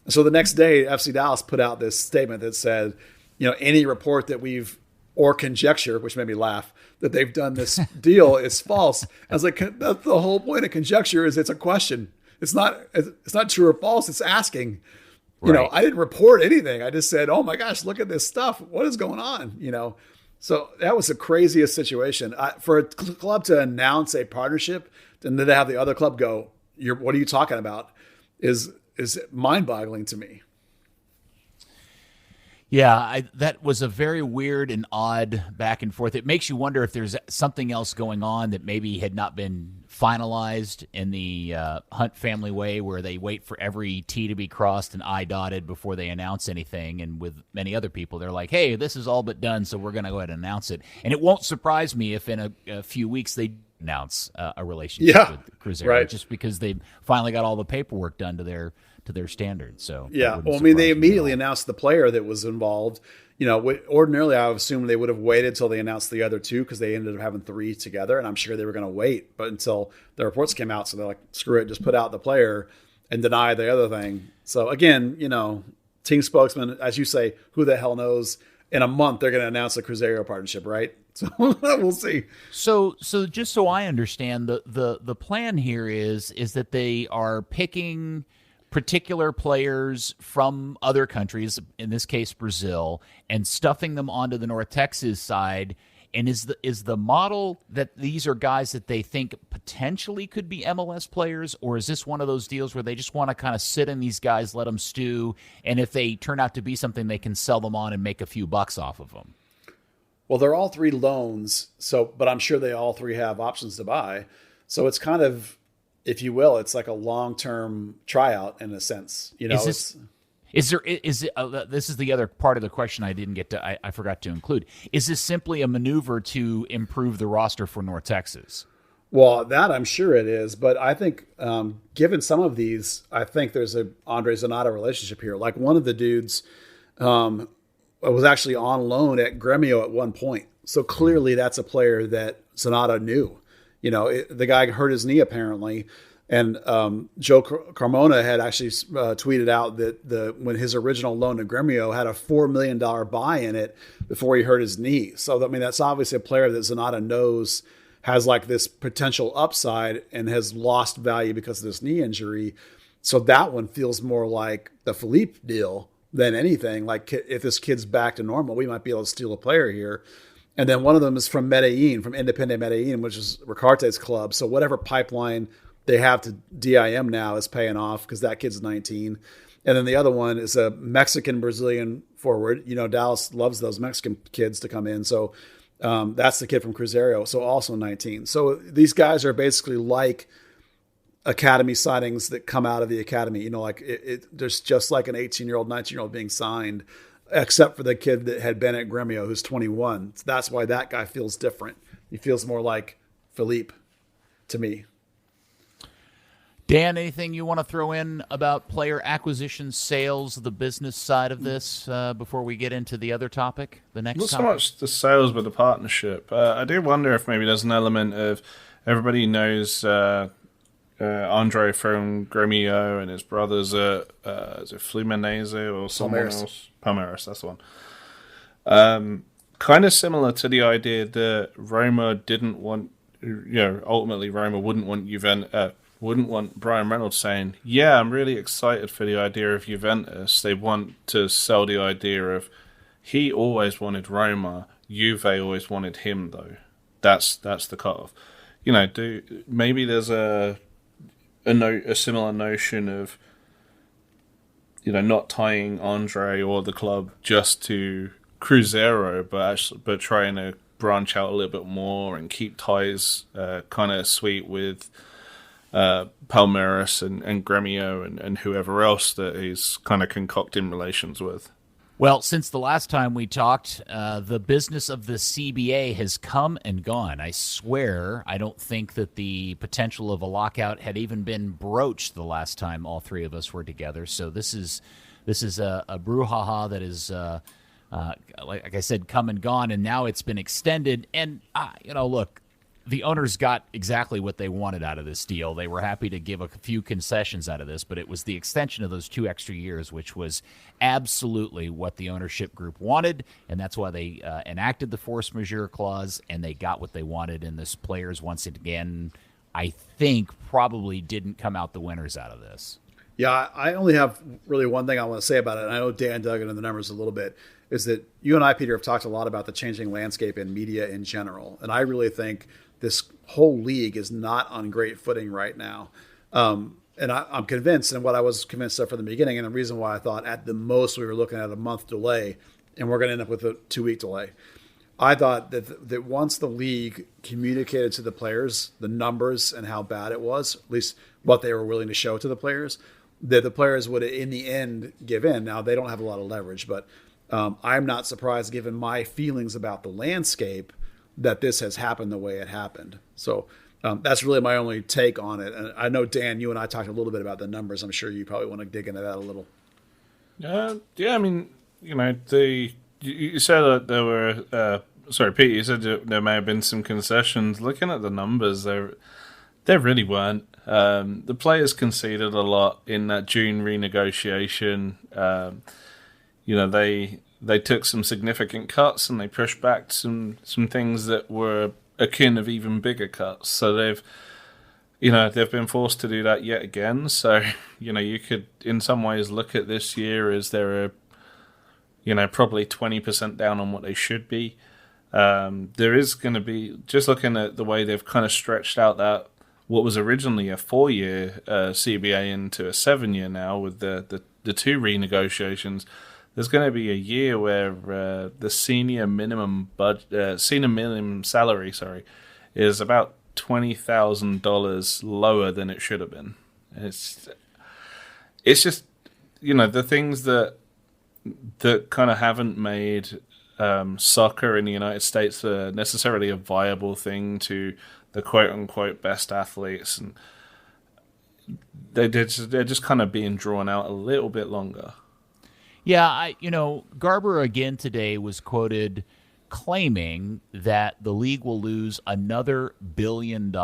So the next day, FC Dallas put out this statement that said, any report that or conjecture, which made me laugh, that they've done this deal is false. I was like, that's the whole point of conjecture is it's a question. It's not true or false. It's asking. Right. I didn't report anything. I just said, oh my gosh, look at this stuff. What is going on? So that was the craziest situation. For a club to announce a partnership and then to have the other club go, what are you talking about? Is mind-boggling to me. Yeah, that was a very weird and odd back and forth. It makes you wonder if there's something else going on that maybe had not been finalized in the Hunt family way, where they wait for every T to be crossed and I dotted before they announce anything. And with many other people, they're like, hey, this is all but done, so we're going to go ahead and announce it. And it won't surprise me if in a few weeks they announce a relationship with Cruzeiro, right. Just because they've finally got all the paperwork done to their standards. So yeah, well, I mean, they immediately announced the player that was involved. Ordinarily I would assume they would have waited till they announced the other 2 because they ended up having 3 together, and I'm sure they were going to wait, but until the reports came out, so they're like, screw it, just put out the player and deny the other thing. So again, team spokesman, as you say, who the hell knows? In a month they're going to announce a Cruzeiro partnership, right? So we'll see. So just so I understand, the plan here is that they are picking particular players from other countries, in this case Brazil, and stuffing them onto the North Texas side. And is the model that these are guys that they think potentially could be MLS players, or is this one of those deals where they just want to kind of sit in these guys, let them stew, and if they turn out to be something, they can sell them on and make a few bucks off of them? Well, they're all 3 loans, but I'm sure they all 3 have options to buy. So it's kind of, if you will, it's like a long-term tryout in a sense. This is the other part of the question I didn't get to. I forgot to include. Is this simply a maneuver to improve the roster for North Texas? Well, that I'm sure it is, but I think given some of these, I think there's a Andre Zanata relationship here. Like one of the dudes was actually on loan at Gremio at one point, so clearly that's a player that Zanata knew. The guy hurt his knee apparently, and Joe Carmona had actually tweeted out that when his original loan to Gremio had a $4 million buy in it before he hurt his knee. So I mean, that's obviously a player that Zanata knows has like this potential upside and has lost value because of this knee injury. So that one feels more like the Philippe deal than anything. Like if this kid's back to normal, we might be able to steal a player here. And then one of them is from Medellin, from Independent Medellin, which is Ricarte's club. So whatever pipeline they have to DIM now is paying off because that kid's 19. And then the other one is a Mexican-Brazilian forward. Dallas loves those Mexican kids to come in. So that's the kid from Cruzeiro, so also 19. So these guys are basically like academy signings that come out of the academy. There's just like an 18-year-old, 19-year-old being signed, except for the kid that had been at Gremio who's 21. So that's why that guy feels different. He feels more like Philippe to me. Dan, anything you want to throw in about player acquisition, sales, the business side of this before we get into the other topic, the next Not so topic? much the sales, but the partnership. I do wonder if maybe there's an element of everybody knows Andre from Gremio and his brothers at is it Fluminense or someone Palmeiras. else? Palmeiras, that's the one. Kind of similar to the idea that Roma didn't want, ultimately Roma wouldn't want Brian Reynolds saying, yeah, I'm really excited for the idea of Juventus. They want to sell the idea of he always wanted Roma, Juve always wanted him though. That's the cutoff. Maybe there's a similar notion of not tying Andre or the club just to Cruzeiro, but trying to branch out a little bit more and keep ties kind of sweet with Palmeiras and Gremio and whoever else that he's kind of concocting relations with. Well, since the last time we talked, the business of the CBA has come and gone. I swear I don't think that the potential of a lockout had even been broached the last time all three of us were together. So this is a brouhaha that is, like I said, come and gone, and now it's been extended. And, look, the owners got exactly what they wanted out of this deal. They were happy to give a few concessions out of this, but it was the extension of those 2 extra years, which was absolutely what the ownership group wanted, and that's why they enacted the force majeure clause, and they got what they wanted. And this players, once again, I think probably didn't come out the winners out of this. Yeah, I only have really one thing I want to say about it, and I know Dan dug into the numbers a little bit, is that you and I, Peter, have talked a lot about the changing landscape in media in general, and I really think this whole league is not on great footing right now. And I'm convinced, and what I was convinced of from the beginning, and the reason why I thought at the most we were looking at a month delay, and we're going to end up with a 2-week delay. I thought that once the league communicated to the players the numbers and how bad it was, at least what they were willing to show to the players, that the players would, in the end, give in. Now, they don't have a lot of leverage, but I'm not surprised, given my feelings about the landscape, that this has happened the way it happened. So that's really my only take on it. And I know, Dan, you and I talked a little bit about the numbers. I'm sure you probably want to dig into that a little. Yeah, I mean, you said that there were, sorry, Pete, you said there may have been some concessions. Looking at the numbers, there really weren't. The players conceded a lot in that June renegotiation. They took some significant cuts and they pushed back some things that were akin of even bigger cuts. So they've been forced to do that yet again. So, you could in some ways look at this year as they're, probably 20% down on what they should be. There is going to be, just looking at the way they've kind of stretched out that what was originally a 4-year CBA into a 7-year now with the 2 renegotiations. There's going to be a year where the senior minimum salary, is about $20,000 lower than it should have been. It's just the things that kind of haven't made soccer in the United States necessarily a viable thing to the quote unquote best athletes, and they're just kind of being drawn out a little bit longer. Yeah, Garber again today was quoted claiming that the league will lose another $1 billion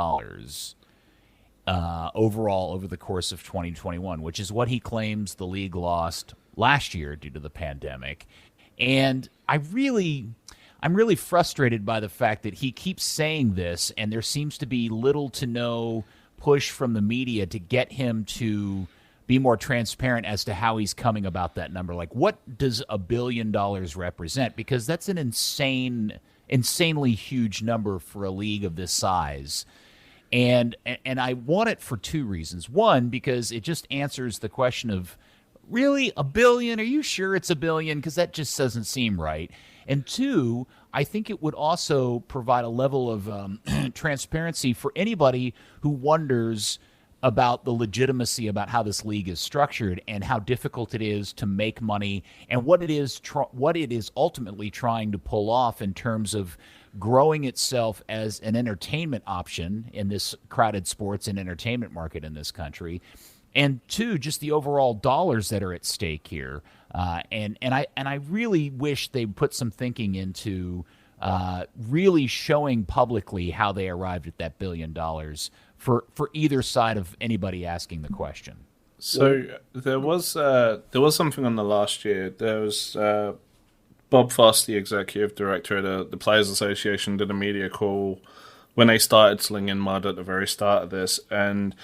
overall over the course of 2021, which is what he claims the league lost last year due to the pandemic. And I'm really frustrated by the fact that he keeps saying this, and there seems to be little to no push from the media to get him to be more transparent as to how he's coming about that number. Like, what does $1 billion represent? Because that's an insanely huge number for a league of this size. And I want it for 2 reasons. One, because it just answers the question of, really, $1 billion? Are you sure it's $1 billion? Because that just doesn't seem right. And 2, I think it would also provide a level of transparency for anybody who wonders about the legitimacy about how this league is structured and how difficult it is to make money and what it is ultimately trying to pull off in terms of growing itself as an entertainment option in this crowded sports and entertainment market in this country. And two, just the overall dollars that are at stake here. And I really wish they put some thinking into really showing publicly how they arrived at that $1 billion for either side of anybody asking the question. So there was something on the last year. There was Bob Foss, the executive director of the Players Association, did a media call when they started slinging mud at the very start of this, and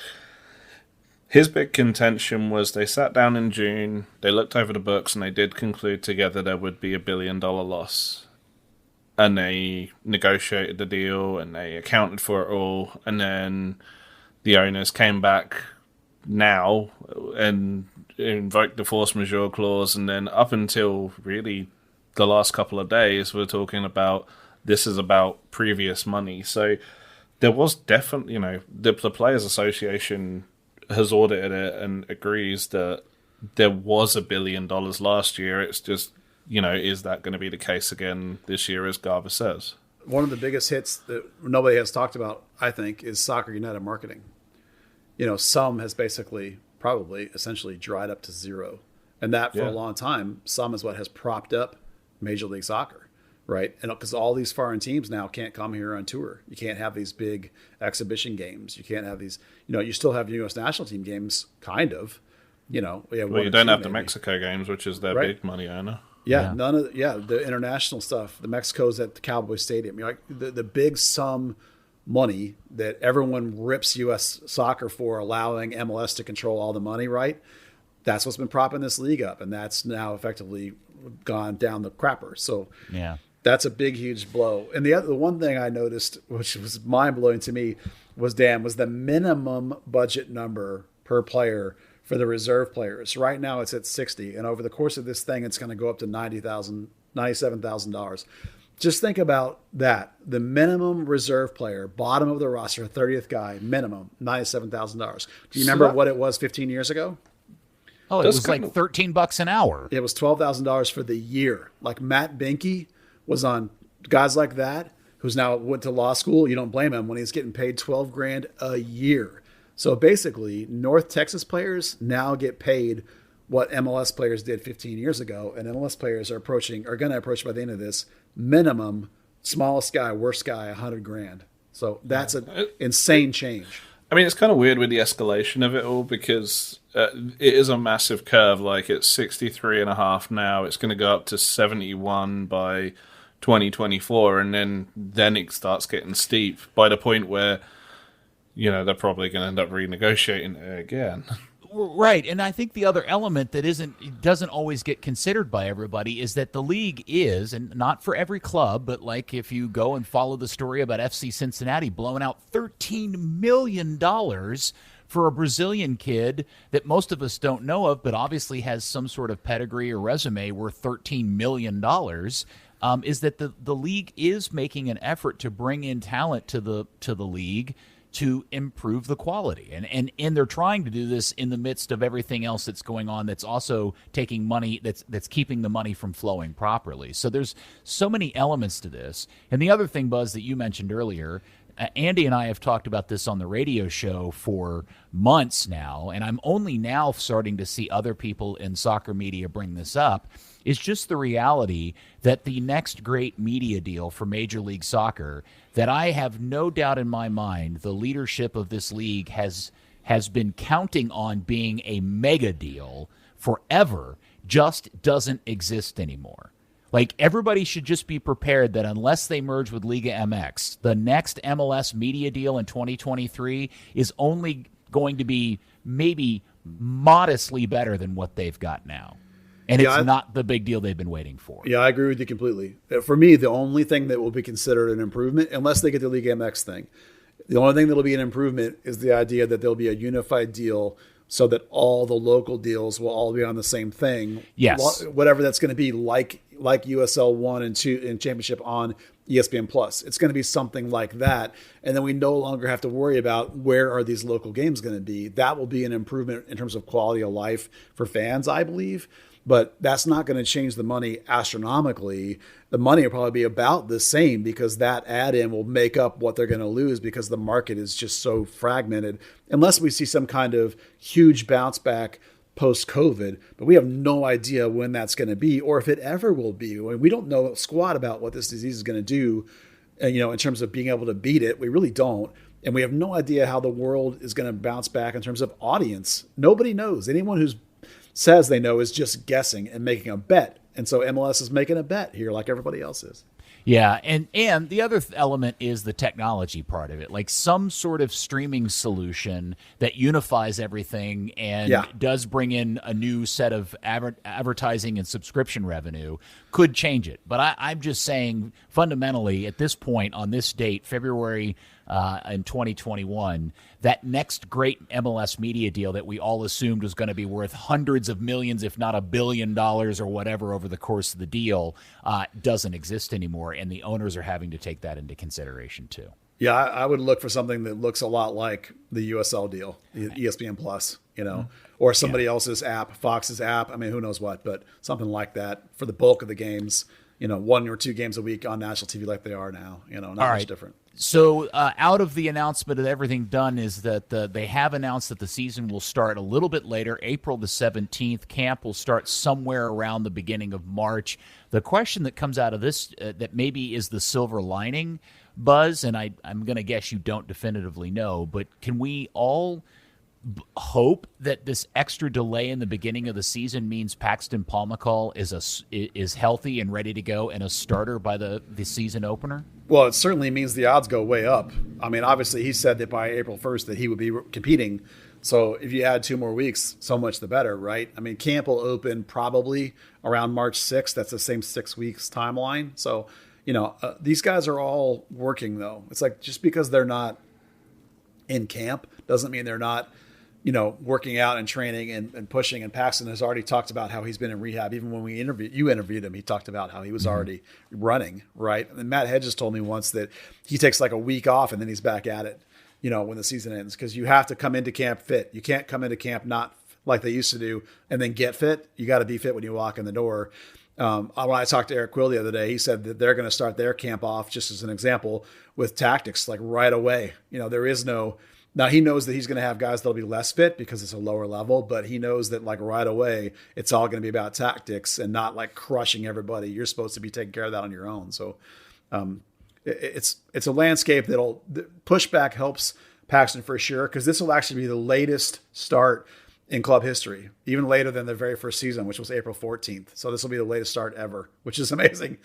his big contention was they sat down in June, they looked over the books, and they did conclude together there would be $1 billion loss. And they negotiated the deal, and they accounted for it all. And then the owners came back now and invoked the force majeure clause. And then up until really the last couple of days, we're talking about this is about previous money. So there was definitely, the Players Association has audited it and agrees that there was $1 billion last year. It's just, is that going to be the case again this year, as Garver says? One of the biggest hits that nobody has talked about, I think, is Soccer United marketing. SUM has basically probably essentially dried up to zero. And that for a long time, SUM is what has propped up Major League Soccer, right? And because all these foreign teams now can't come here on tour. You can't have these big exhibition games. You can't have these, you still have U.S. national team games, kind of. We have well, you don't have the Mexico games, which is their big money earner. Yeah, none of the international stuff. The Mexico's at the Cowboy Stadium. The big sum money that everyone rips U.S. soccer for, allowing MLS to control all the money, right? That's what's been propping this league up, and that's now effectively gone down the crapper. So that's a big, huge blow. And the one thing I noticed, which was mind blowing to me, was the minimum budget number per player for the reserve players. Right now it's at 60, and over the course of this thing, it's going to go up to $97,000. Just think about that. The minimum reserve player, bottom of the roster, 30th guy, minimum, $97,000. Do you remember what it was 15 years ago? Oh, it was like $13 an hour. It was $12,000 for the year. Like Matt Behnke was on guys like that, who's now went to law school. You don't blame him when he's getting paid $12,000 a year. So basically, North Texas players now get paid what MLS players did 15 years ago, and MLS players are going to approach by the end of this minimum, smallest guy, worst guy, $100,000. So that's an insane change. I mean, it's kind of weird with the escalation of it all because it is a massive curve. Like it's 63.5 now. It's going to go up to 71 by 2024, and then it starts getting steep by the point where they're probably going to end up renegotiating it again. Right, and I think the other element that doesn't always get considered by everybody is that the league is, and not for every club, but like if you go and follow the story about FC Cincinnati blowing out $13 million for a Brazilian kid that most of us don't know of, but obviously has some sort of pedigree or resume worth $13 million, is that the league is making an effort to bring in talent to the league to improve the quality. And they're trying to do this in the midst of everything else that's going on that's also taking money, that's keeping the money from flowing properly. So there's so many elements to this. And the other thing, Buzz, that you mentioned earlier, Andy and I have talked about this on the radio show for months now, and I'm only now starting to see other people in soccer media bring this up, is just the reality that the next great media deal for Major League Soccer, that I have no doubt in my mind the leadership of this league has been counting on being a mega deal forever, just doesn't exist anymore. Like, everybody should just be prepared that unless they merge with Liga MX, the next MLS media deal in 2023 is only going to be maybe modestly better than what they've got now. And it's not the big deal they've been waiting for. Yeah, I agree with you completely. For me, the only thing that will be considered an improvement, unless they get the Liga MX thing, the only thing that will be an improvement is the idea that there'll be a unified deal so that all the local deals will all be on the same thing. Yes. Whatever that's going to be, like USL 1 and 2 in Championship on ESPN Plus. It's going to be something like that. And then we no longer have to worry about where are these local games going to be. That will be an improvement in terms of quality of life for fans, I believe. but that's not going to change the money astronomically. The money will probably be about the same because that add-in will make up what they're going to lose because the market is just so fragmented, unless we see some kind of huge bounce back post-COVID. But we have no idea when that's going to be or if it ever will be. We don't know squat about what this disease is going to do, in terms of being able to beat it. We really don't. And we have no idea how the world is going to bounce back in terms of audience. Nobody knows. Anyone who says they know is just guessing and making a bet. And so MLS is making a bet here like everybody else is. Yeah, and the other element is the technology part of it, like some sort of streaming solution that unifies everything and does bring in a new set of advertising and subscription revenue could change it. But I'm just saying fundamentally at this point on this date, February in 2021, that next great MLS media deal that we all assumed was going to be worth hundreds of millions, if not $1 billion or whatever over the course of the deal, doesn't exist anymore. And the owners are having to take that into consideration too. Yeah, I would look for something that looks a lot like the USL deal, ESPN Plus, or somebody else's app, Fox's app. I mean, who knows what, but something like that for the bulk of the games, 1 or 2 games a week on national TV like they are now, not much different. So out of the announcement of everything done is that they have announced that the season will start a little bit later, April the 17th. Camp will start somewhere around the beginning of March. The question that comes out of this that maybe is the silver lining, Buzz, and I'm going to guess you don't definitively know, but can we all hope that this extra delay in the beginning of the season means Paxton Pomykal is healthy and ready to go and a starter by the season opener? Well, it certainly means the odds go way up. I mean, obviously he said that by April 1st that he would be competing. So if you add 2 more weeks, so much the better, right? I mean, camp will open probably around March 6th. That's the same 6 weeks timeline. So, these guys are all working though. It's like just because they're not in camp doesn't mean they're not working out and training and pushing. And Paxton has already talked about how he's been in rehab. Even when you interviewed him, he talked about how he was already running, right? And Matt Hedges told me once that he takes like a week off and then he's back at it, when the season ends, because you have to come into camp fit. You can't come into camp not like they used to do and then get fit. You got to be fit when you walk in the door. When I talked to Eric Quill the other day, he said that they're going to start their camp off, just as an example, with tactics like right away. There is no. Now, he knows that he's going to have guys that'll be less fit because it's a lower level, but he knows that like right away, it's all going to be about tactics and not like crushing everybody. You're supposed to be taking care of that on your own. So it's a landscape pushback helps Paxton for sure, because this will actually be the latest start in club history, even later than the very first season, which was April 14th. So this will be the latest start ever, which is amazing.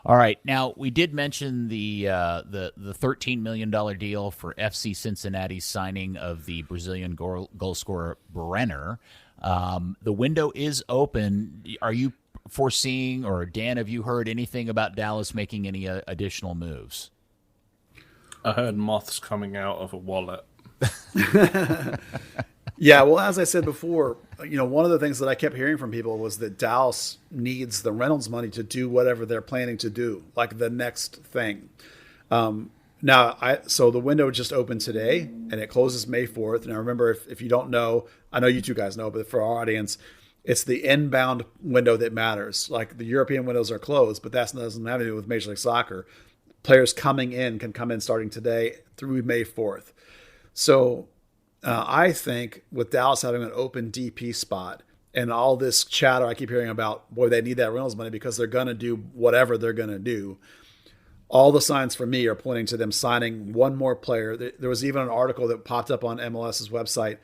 All right. Now, we did mention the $13 million deal for FC Cincinnati's signing of the Brazilian goal scorer Brenner. The window is open. Are you foreseeing, or Dan, have you heard anything about Dallas making any additional moves? I heard moths coming out of a wallet. Yeah, well, as I said before, one of the things that I kept hearing from people was that Dallas needs the Reynolds money to do whatever they're planning to do, like the next thing. So the window just opened today, and it closes May 4th. Now, remember, if you don't know, I know you two guys know, but for our audience, it's the inbound window that matters. Like the European windows are closed, but that doesn't have to do with Major League Soccer. Players coming in can come in starting today through May 4th. So I think with Dallas having an open DP spot and all this chatter I keep hearing about, boy, they need that Reynolds money because they're going to do whatever they're going to do. All the signs for me are pointing to them signing one more player. There was even an article that popped up on MLS's website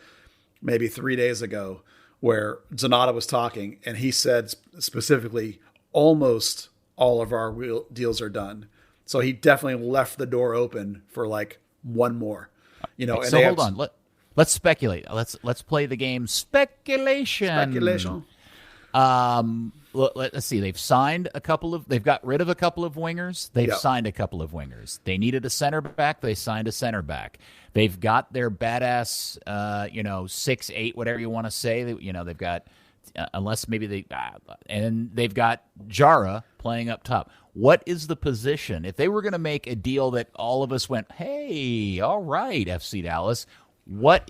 maybe 3 days ago where Donato was talking, and he said specifically, almost all of our deals are done. So he definitely left the door open for like one more. And so hold on. Let's speculate. Let's play the game speculation. Let's see. They've got rid of a couple of wingers. They've signed a couple of wingers. They needed a center back. They signed a center back. They've got their badass, 6'8", whatever you want to say. They've got, unless maybe and they've got Jara playing up top. What is the position? If they were going to make a deal that all of us went, hey, all right, FC Dallas, what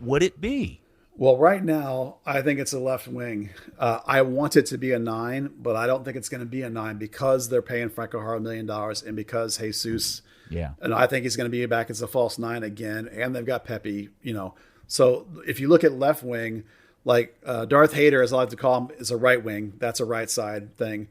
would it be? Well, right now, I think it's a left wing. I want it to be a 9, but I don't think it's going to be a 9 because they're paying Franco Jara $1 million and because Jesus, and I think he's going to be back as a false 9 again, and they've got Pepe, So if you look at left wing, like Darth Hader, as I like to call him, is a right wing. That's a right side thing.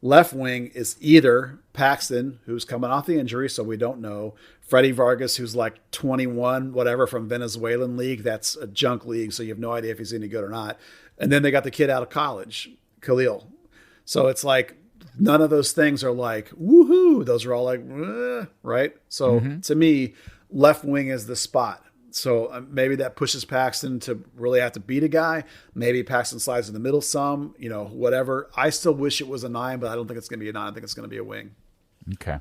Left wing is either Paxton, who's coming off the injury, so we don't know. Freddie Vargas, who's like 21, whatever, from Venezuelan league. That's a junk league, so you have no idea if he's any good or not. And then they got the kid out of college, Khalil. So it's like none of those things are like, woohoo. Those are all like, right? So to me, left wing is the spot. So maybe that pushes Paxton to really have to beat a guy. Maybe Paxton slides in the middle some, whatever. I still wish it was a 9, but I don't think it's going to be a 9. I think it's going to be a wing. Okay.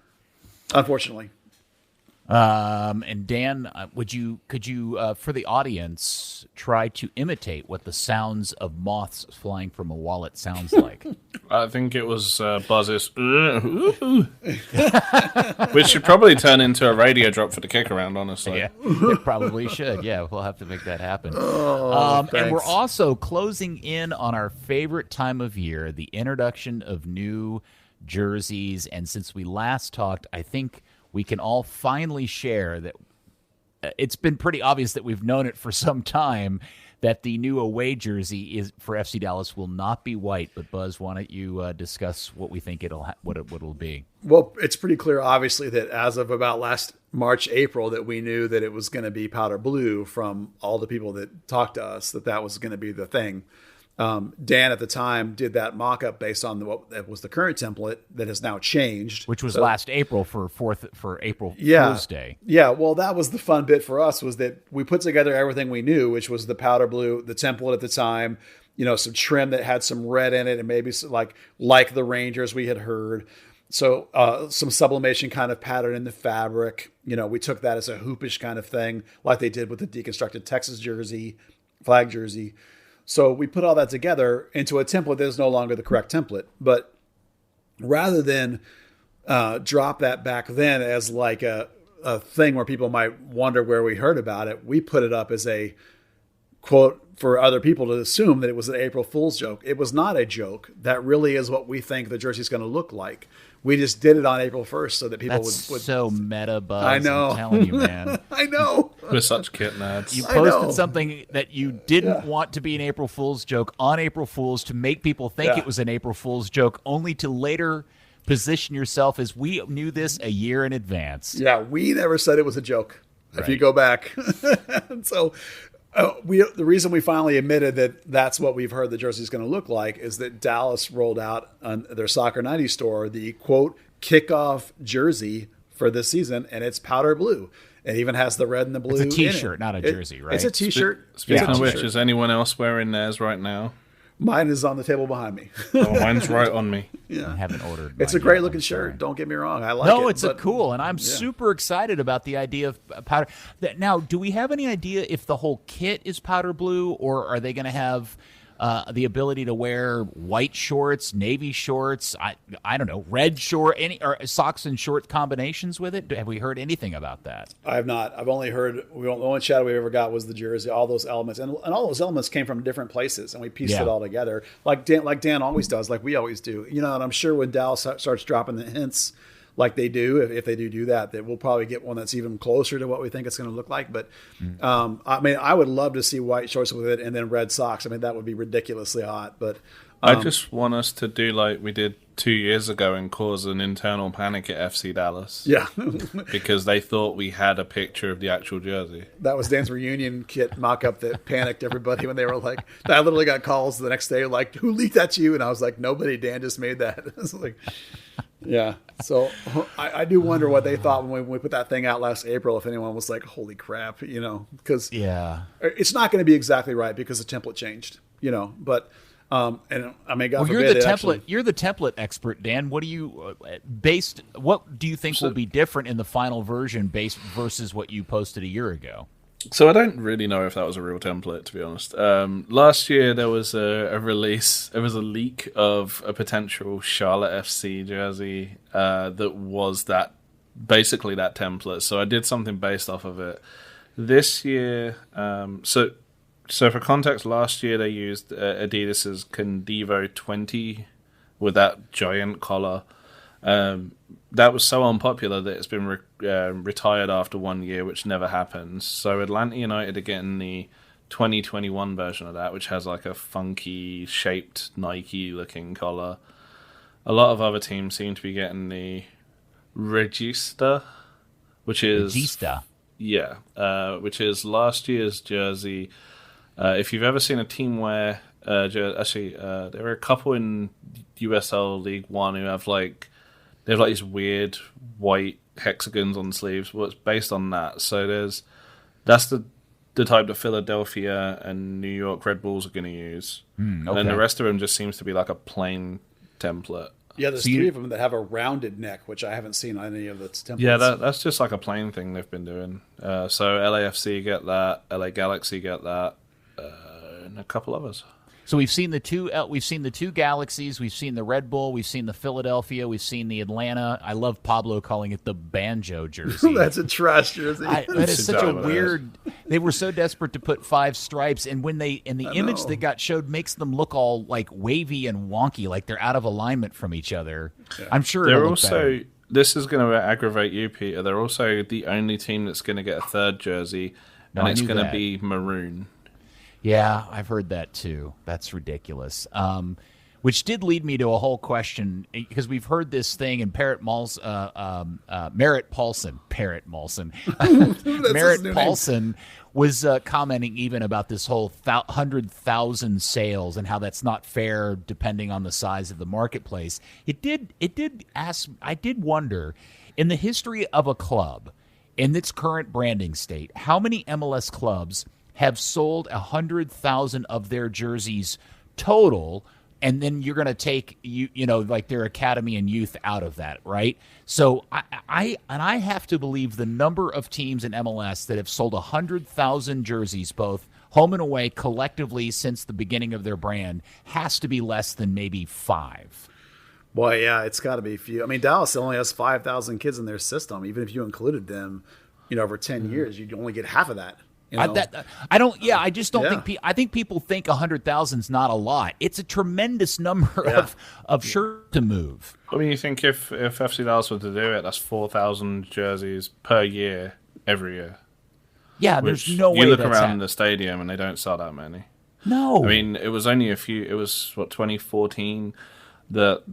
Unfortunately. And Dan, could you, for the audience, try to imitate what the sounds of moths flying from a wallet sounds like? I think it was Buzz's, which should probably turn into a radio drop for the kick around, honestly. Yeah, it probably should. Yeah, we'll have to make that happen. And we're also closing in on our favorite time of year, the introduction of new jerseys. And since we last talked, I think we can all finally share that it's been pretty obvious that we've known it for some time that the new away jersey is for FC Dallas will not be white. But Buzz, why don't you discuss what we think what it will be? Well, it's pretty clear, obviously, that as of about last March, April, that we knew that it was going to be powder blue from all the people that talked to us, that was going to be the thing. Dan at the time did that mock-up based on what was the current template that has now changed, which was last April for April yeah, Fool's Day. Yeah, well, that was the fun bit for us, was that we put together everything we knew, which was the powder blue, the template at the time, some trim that had some red in it, and maybe like the Rangers we had heard. So some sublimation kind of pattern in the fabric. We took that as a hoopish kind of thing, like they did with the deconstructed Texas jersey, flag jersey. So we put all that together into a template that is no longer the correct template. But rather than drop that back then as like a thing where people might wonder where we heard about it, we put it up as a quote for other people to assume that it was an April Fool's joke. It was not a joke. That really is what we think the jersey is going to look like. We just did it on April 1st so that people would so meta, Buzz. I know. I'm telling you, man. I know. We're such kit nerds. You posted something that you didn't want to be an April Fool's joke on April Fool's to make people think it was an April Fool's joke, only to later position yourself as we knew this a year in advance. Yeah, we never said it was a joke. Right. If you go back. So the reason we finally admitted that that's what we've heard the jersey is going to look like is that Dallas rolled out on their Soccer 90 store the quote kickoff jersey for this season, and it's powder blue. It even has the red and the blue. It's a T-shirt, not a jersey, right? It's a T-shirt. Speaking of which, is anyone else wearing theirs right now? Mine is on the table behind me. Oh, mine's right on me. Yeah. I haven't ordered. It's a great looking shirt. Don't get me wrong. I like it. No, it's cool, and I'm super excited about the idea of powder. Now, do we have any idea if the whole kit is powder blue, or are they going to have the ability to wear white shorts, navy shorts? I don't know, red short, or socks and short combinations with it. Have we heard anything about that? I have not. I've only heard. The only shadow we ever got was the jersey. All those elements, and all those elements came from different places, and we pieced it all together, like Dan always does, like we always do. And I'm sure when Dallas starts dropping the hints, like they do, if they do that we'll probably get one that's even closer to what we think it's going to look like. But I mean, I would love to see white shorts with it and then red socks. I mean, that would be ridiculously hot. But I just want us to do like we did 2 years ago and cause an internal panic at FC Dallas. Yeah. Because they thought we had a picture of the actual jersey. That was Dan's reunion kit mock-up that panicked everybody when they were like, I literally got calls the next day like, who leaked that to you? And I was like, nobody, Dan just made that. I was like, yeah. So I do wonder what they thought when we put that thing out last April, if anyone was like, holy crap, because it's not going to be exactly right because the template changed, but and I mean, God forbid, you're the template expert, Dan. What do you what do you think will be different in the final version versus what you posted a year ago? So I don't really know if that was a real template, to be honest. Last year there was a release. There was a leak of a potential Charlotte FC jersey that was basically that template. So I did something based off of it. This year, so So for context, last year they used Adidas's Condevo 20 with that giant collar. That was so unpopular that it's been retired after 1 year, which never happens. So Atlanta United are getting the 2021 version of that, which has like a funky shaped Nike looking collar. A lot of other teams seem to be getting the Regista, which is which is last year's jersey. If you've ever seen a team wear jersey, there are a couple in USL League One who have they have these weird white hexagons on the sleeves. Well, it's based on that. So that's the type that Philadelphia and New York Red Bulls are going to use. Okay. And then the rest of them just seems to be like a plain template. Yeah, there's three of them that have a rounded neck, which I haven't seen on any of the templates. Yeah, that's just like a plain thing they've been doing. So LAFC get that, LA Galaxy get that, and a couple others. So we've seen the two Galaxies, we've seen the Red Bull, we've seen the Philadelphia, we've seen the Atlanta. I love Pablo calling it the banjo jersey. That's a trash jersey. That is such a weird. They were so desperate to put 5 stripes, and when the image that got showed makes them look all like wavy and wonky, like they're out of alignment from each other. Yeah. I'm sure they're it'll also. Better. This is going to aggravate you, Peter. They're also the only team that's going to get a third jersey, and it's going to be maroon. Yeah, I've heard that too. That's ridiculous. Which did lead me to a whole question, because we've heard this thing, and Merritt Paulson was commenting even about this whole 100,000 sales and how that's not fair depending on the size of the marketplace. I did wonder, in the history of a club, in its current branding state, how many MLS clubs have sold 100,000 of their jerseys total, and then you're going to take like their academy and youth out of that, right? So I have to believe the number of teams in MLS that have sold 100,000 jerseys, both home and away, collectively since the beginning of their brand, has to be less than maybe 5. Boy, yeah, it's got to be few. I mean, Dallas only has 5,000 kids in their system. Even if you included them, over 10 years, you'd only get half of that. I just don't think. I think people think 100,000 is not a lot. It's a tremendous number of shirts to move. I mean, you think if FC Dallas were to do it, that's 4,000 jerseys per year, every year. Yeah, there's no way. You look around the stadium and they don't sell that many. No, I mean, it was only a few. It was 2014. The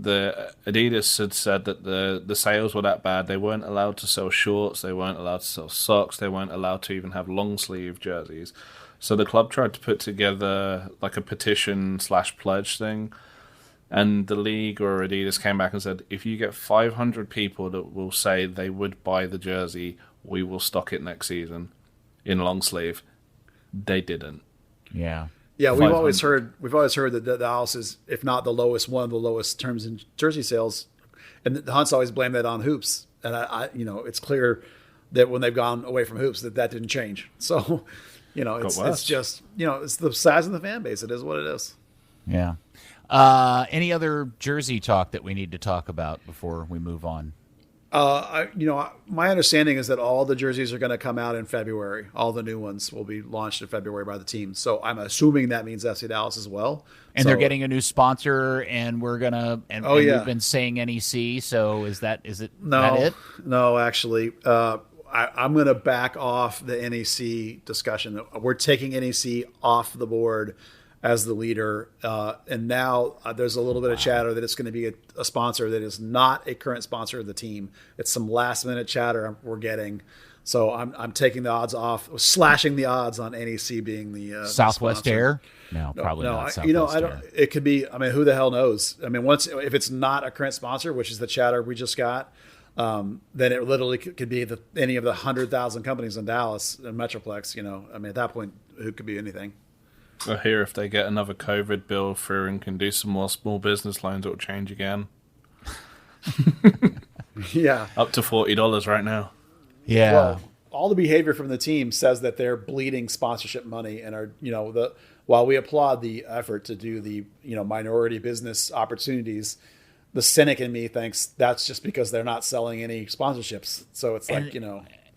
Adidas had said that the sales were that bad. They weren't allowed to sell shorts. They weren't allowed to sell socks. They weren't allowed to even have long sleeve jerseys. So the club tried to put together like a petition / pledge thing, and the league or Adidas came back and said, if you get 500 people that will say they would buy the jersey, we will stock it next season in long sleeve. They didn't. Yeah. Yeah, we've always heard that Dallas is, if not the lowest, one of the lowest terms in jersey sales, and the Hunts always blame that on hoops. And I it's clear that when they've gone away from hoops, that didn't change. So, it's just it's the size of the fan base. It is what it is. Yeah. Any other jersey talk that we need to talk about before we move on? My understanding is that all the jerseys are going to come out in February. All the new ones will be launched in February by the team. So I'm assuming that means FC Dallas as well. And they're getting a new sponsor, and we're gonna. And we've been saying NEC. So is that it? No, actually, I'm going to back off the NEC discussion. We're taking NEC off the board as the leader. And now there's a little bit of chatter that it's going to be a sponsor that is not a current sponsor of the team. It's some last minute chatter we're getting. So I'm taking the odds off, slashing the odds on NEC being the Southwest Air. No, probably not. Southwest Air. It could be. I mean, who the hell knows? I mean, if it's not a current sponsor, which is the chatter we just got, then it literally could be any of the 100,000 companies in Dallas and Metroplex. I mean, at that point, who could be anything? I hear if they get another COVID bill through and can do some more small business loans, it'll change again. Yeah. Up to $40 right now. Yeah. Well, all the behavior from the team says that they're bleeding sponsorship money and are, while we applaud the effort to do the, minority business opportunities, the cynic in me thinks that's just because they're not selling any sponsorships. So it's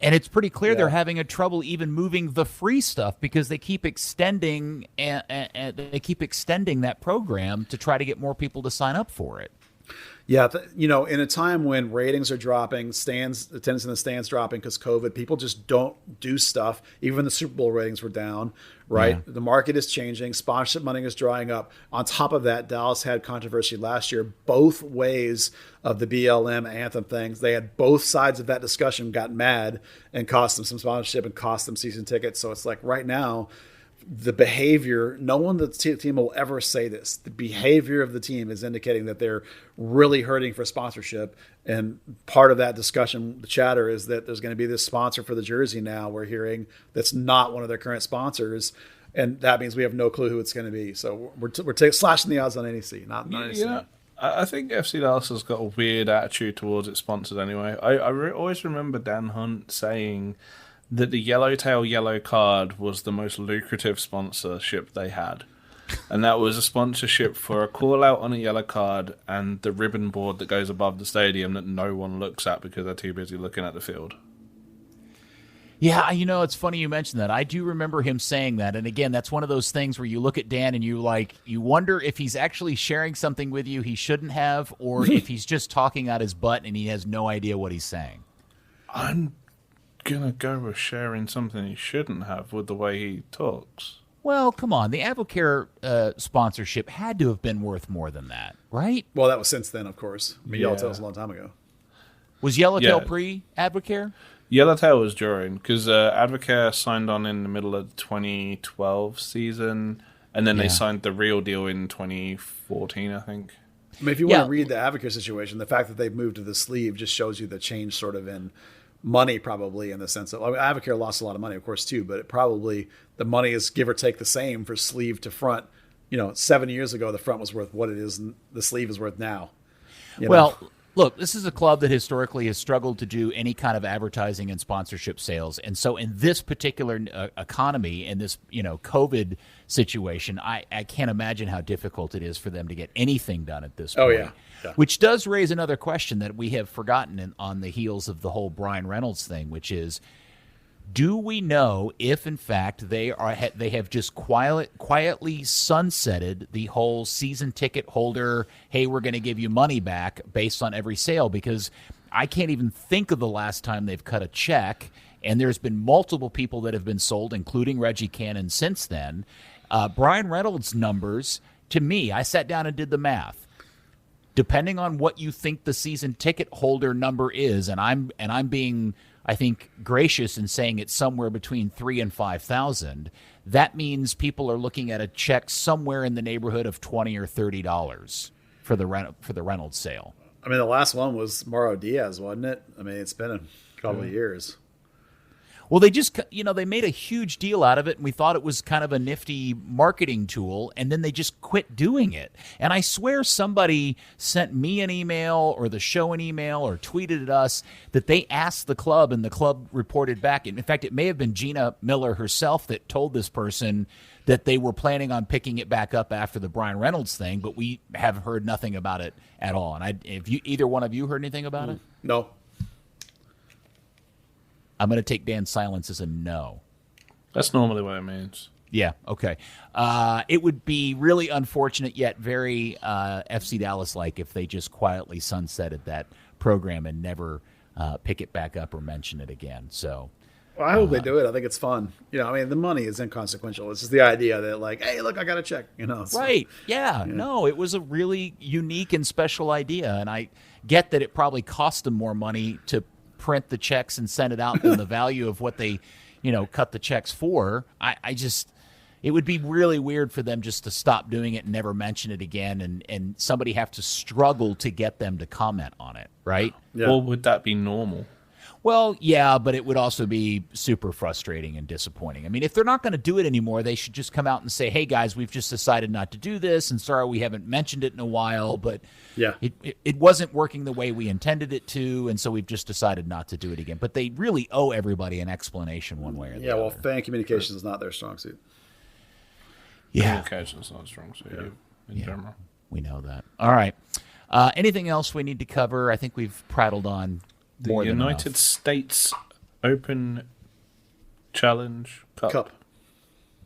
And it's pretty clear Yeah. they're having a trouble even moving the free stuff because they keep extending and they keep extending that program to try to get more people to sign up for it. Yeah, in a time when ratings are dropping, attendance in the stands dropping because COVID, people just don't do stuff. Even the Super Bowl ratings were down, right? Yeah. The market is changing. Sponsorship money is drying up. On top of that, Dallas had controversy last year. Both ways of the BLM anthem things, they had both sides of that discussion got mad and cost them some sponsorship and cost them season tickets. So it's like right now, the behavior, no one on the team will ever say this. The behavior of the team is indicating that they're really hurting for sponsorship. And part of that discussion, the chatter, is that there's going to be this sponsor for the jersey now we're hearing that's not one of their current sponsors. And that means we have no clue who it's going to be. So we're slashing the odds on NEC, not NEC. I think FC Dallas has got a weird attitude towards its sponsors anyway. I always remember Dan Hunt saying that the Yellowtail Yellow Card was the most lucrative sponsorship they had. And that was a sponsorship for a call-out on a yellow card and the ribbon board that goes above the stadium that no one looks at because they're too busy looking at the field. Yeah, it's funny you mentioned that. I do remember him saying that. And again, that's one of those things where you look at Dan and you wonder if he's actually sharing something with you he shouldn't have, or if he's just talking out his butt and he has no idea what he's saying. I'm gonna go with sharing something he shouldn't have with the way he talks. Well, come on. The AdvoCare sponsorship had to have been worth more than that, right? Well, that was since then, of course. I mean, Yeah. Yellowtail was a long time ago. Was Yellowtail Yeah. pre-AdvoCare? Yellowtail was during, because AdvoCare signed on in the middle of the 2012 season, and then Yeah. they signed the real deal in 2014, I think. I mean, if you Yeah. want to read the Advocate situation, the fact that they've moved to the sleeve just shows you the change sort of in money, probably, in the sense of, Advocare lost a lot of money, of course, too, but the money is give or take the same for sleeve to front. 7 years ago, the front was worth what it is, and the sleeve is worth now. Well, look, this is a club that historically has struggled to do any kind of advertising and sponsorship sales. And so in this particular economy and this, COVID situation, I can't imagine how difficult it is for them to get anything done at this point. Oh, yeah. Which does raise another question that we have forgotten on the heels of the whole Brian Reynolds thing, which is, do we know if, in fact, they have just quietly sunsetted the whole season ticket holder, hey, we're going to give you money back based on every sale? Because I can't even think of the last time they've cut a check, and there's been multiple people that have been sold, including Reggie Cannon, since then. Brian Reynolds' numbers, to me, I sat down and did the math. Depending on what you think the season ticket holder number is, and I'm being, I think, gracious in saying it's somewhere between 3,000 and 5,000. That means people are looking at a check somewhere in the neighborhood of $20 or $30 for the Reynolds sale. I mean, the last one was Mauro Diaz, wasn't it? I mean, it's been a couple of years. Well, they just, they made a huge deal out of it, and we thought it was kind of a nifty marketing tool, and then they just quit doing it. And I swear somebody sent me an email or the show an email or tweeted at us that they asked the club, and the club reported back. In fact, it may have been Gina Miller herself that told this person that they were planning on picking it back up after the Brian Reynolds thing, but we have heard nothing about it at all. And either one of you heard anything about it? No. I'm going to take Dan's silence as a no. That's normally what it means. Yeah, okay. It would be really unfortunate yet very FC Dallas-like if they just quietly sunsetted that program and never pick it back up or mention it again. So, Well, I hope they do it. I think it's fun. I mean, the money is inconsequential. It's just the idea that, like, hey, look, I got a check. So- right. Yeah. No, it was a really unique and special idea. And I get that it probably cost them more money to print the checks and send it out than the value of what they, cut the checks for. It would be really weird for them just to stop doing it and never mention it again, and somebody have to struggle to get them to comment on it, right? Yeah. Or would that be normal? Well, yeah, but it would also be super frustrating and disappointing. I mean, if they're not going to do it anymore, they should just come out and say, hey, guys, we've just decided not to do this, and sorry we haven't mentioned it in a while, but Yeah. it wasn't working the way we intended it to, and so we've just decided not to do it again. But they really owe everybody an explanation one way or the Yeah, well, other. fan communication is not their strong suit. Yeah, Communication's not strong, so in general. we know that. All right. Anything else we need to cover? I think we've prattled on The more than United enough. States Open Challenge Cup.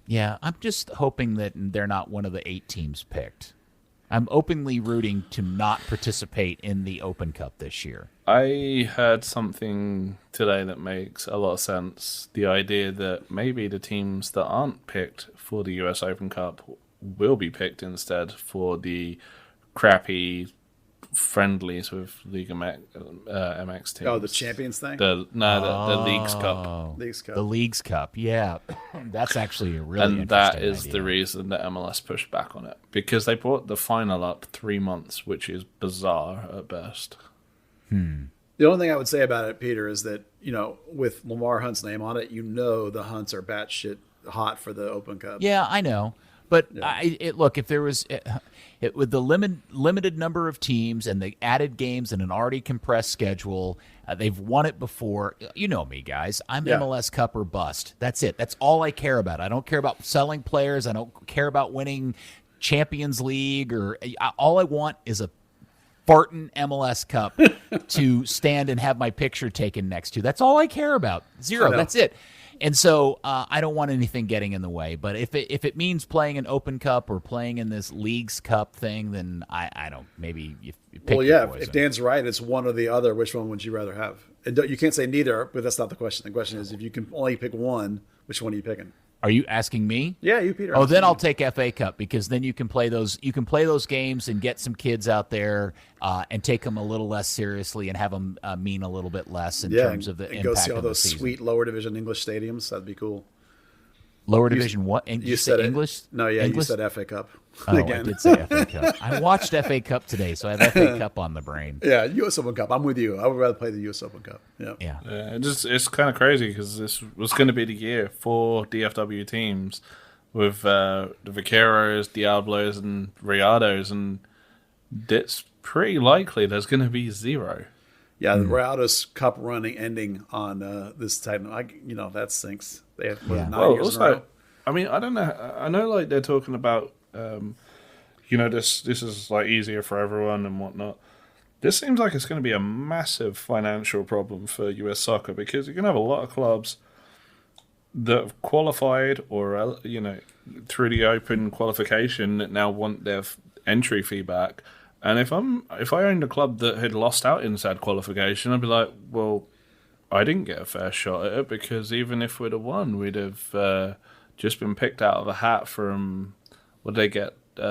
Yeah, I'm just hoping that they're not one of the 8 teams picked. I'm openly rooting to not participate in the Open Cup this year. I heard something today that makes a lot of sense. The idea that maybe the teams that aren't picked for the US Open Cup will be picked instead for the crappy friendlies with League MX teams. Oh, the Champions thing? The Leagues Cup. Leagues Cup. The Leagues Cup, yeah. That's actually a really And interesting that is idea. the reason that MLS pushed back on it. Because they brought the final up 3 months, which is bizarre at best. The only thing I would say about it, Peter, is that, with Lamar Hunt's name on it, the Hunts are batshit hot for the Open Cup. Yeah, I know. But look, if there was with the limited number of teams and the added games and an already compressed schedule, they've won it before. You know me, guys. I'm MLS Cup or bust. That's it. That's all I care about. I don't care about selling players. I don't care about winning Champions League all I want is a Barton MLS Cup to stand and have my picture taken next to. That's all I care about. Zero. That's it. And so I don't want anything getting in the way. But if it means playing an Open Cup or playing in this Leagues Cup thing, then I don't. Maybe you pick your poison. If Dan's right, it's one or the other. Which one would you rather have? And you can't say neither, but that's not the question. The question is, if you can only pick one, which one are you picking? Are you asking me? Yeah, you, Peter. Oh, then I'll take FA Cup because then you can play those. You can play those games and get some kids out there and take them a little less seriously and have them mean a little bit less in terms of the and impact go see all of the those season. sweet lower division English stadiums. That'd be cool. Lower division what? You said English? No, yeah, English? you said FA Cup. Oh, again. I did say FA Cup. I watched FA Cup today, so I have FA Cup on the brain. Yeah, U.S. Open Cup. I'm with you. I would rather play the U.S. Open Cup. Yeah. It's kind of crazy because this was going to be the year for DFW teams with the Vaqueros, Diablos, and Rayados, and it's pretty likely there's going to be 0. Yeah, the Rayados Cup running ending on this title. That stinks. They have 9 years in a row. I mean, I don't know. I know, like they're talking about, this is like easier for everyone and whatnot. This seems like it's going to be a massive financial problem for US soccer because you're going to have a lot of clubs that have qualified or through the open qualification that now want their entry fee back. And if I owned a club that had lost out in said qualification, I'd be like, well, I didn't get a fair shot at it because even if we'd have won, we'd have just been picked out of a hat from what did they get 2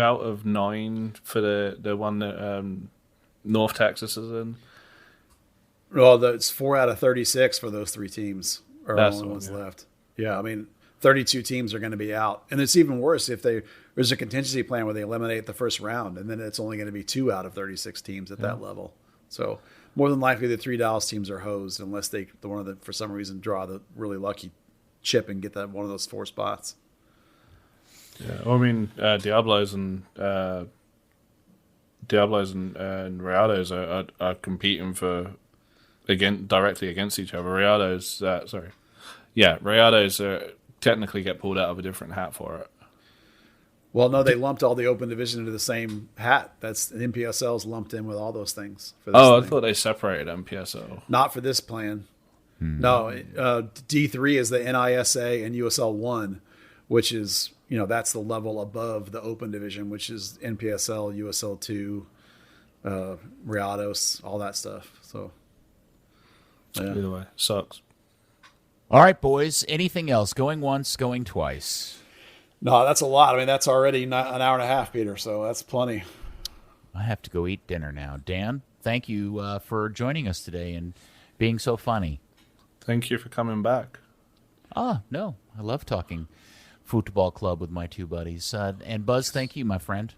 out of 9 for the one that North Texas is in. Well, it's 4 out of 36 for those 3 teams are the only ones left. Yeah, I mean, 32 teams are going to be out. And it's even worse if there's a contingency plan where they eliminate the first round, and then it's only going to be 2 out of 36 teams at that level. So more than likely the 3 Dallas teams are hosed unless for some reason draw the really lucky chip and get that one of those 4 spots. Yeah, I mean, Diablos and Rayados are competing directly against each other. Rayados technically get pulled out of a different hat for it. Well, no, they lumped all the open division into the same hat. That's NPSL's lumped in with all those things. For this I thing. thought they separated MPSL. Not for this plan. No, D3 is the NISA and USL 1, which is, that's the level above the open division, which is NPSL, USL 2, Rayados, all that stuff. So, yeah. Either way, sucks. All right, boys. Anything else? Going once, going twice. No, that's a lot. I mean, that's already an hour and a half, Peter, so that's plenty. I have to go eat dinner now. Dan, thank you for joining us today and being so funny. Thank you for coming back. No, I love talking football club with my 2 buddies. And Buzz, thank you, my friend.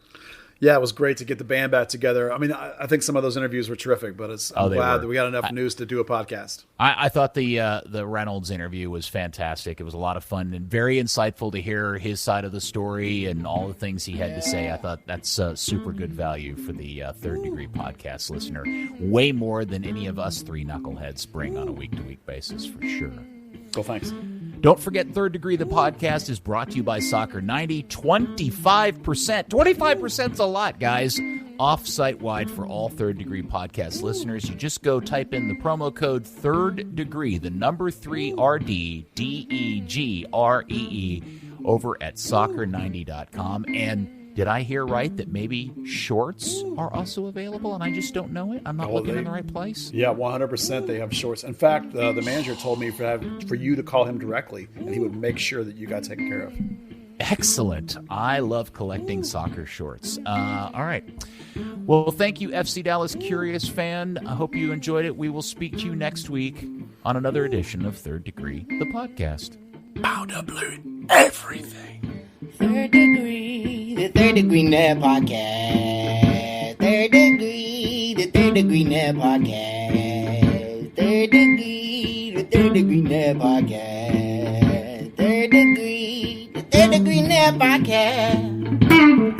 Yeah, it was great to get the band back together. I mean, I think some of those interviews were terrific, but I'm glad that we got enough news to do a podcast. I thought the Reynolds interview was fantastic. It was a lot of fun and very insightful to hear his side of the story and all the things he had to say. I thought that's super good value for the Third Degree podcast listener. Way more than any of us 3 knuckleheads bring on a week-to-week basis, for sure. Well, thanks. Don't forget, Third Degree, the podcast, is brought to you by Soccer 90. 25%. 25%'s a lot, guys, off site-wide for all Third Degree podcast listeners. You just go type in the promo code Third Degree, the number 3 RDDEGREE, over at soccer90.com. And did I hear right that maybe shorts are also available and I just don't know it? I'm not looking in the right place? Yeah, 100% they have shorts. In fact, the manager told me for you to call him directly, and he would make sure that you got taken care of. Excellent. I love collecting soccer shorts. All right. Well, thank you, FC Dallas Curious Fan. I hope you enjoyed it. We will speak to you next week on another edition of Third Degree, the podcast. Powder blue, everything. Third Degree, the Third Degree Net Podcast. Third Degree, the Third Degree Net Podcast. Third Degree, the Third Degree Net Podcast. Third Degree, the Third Degree Net Podcast.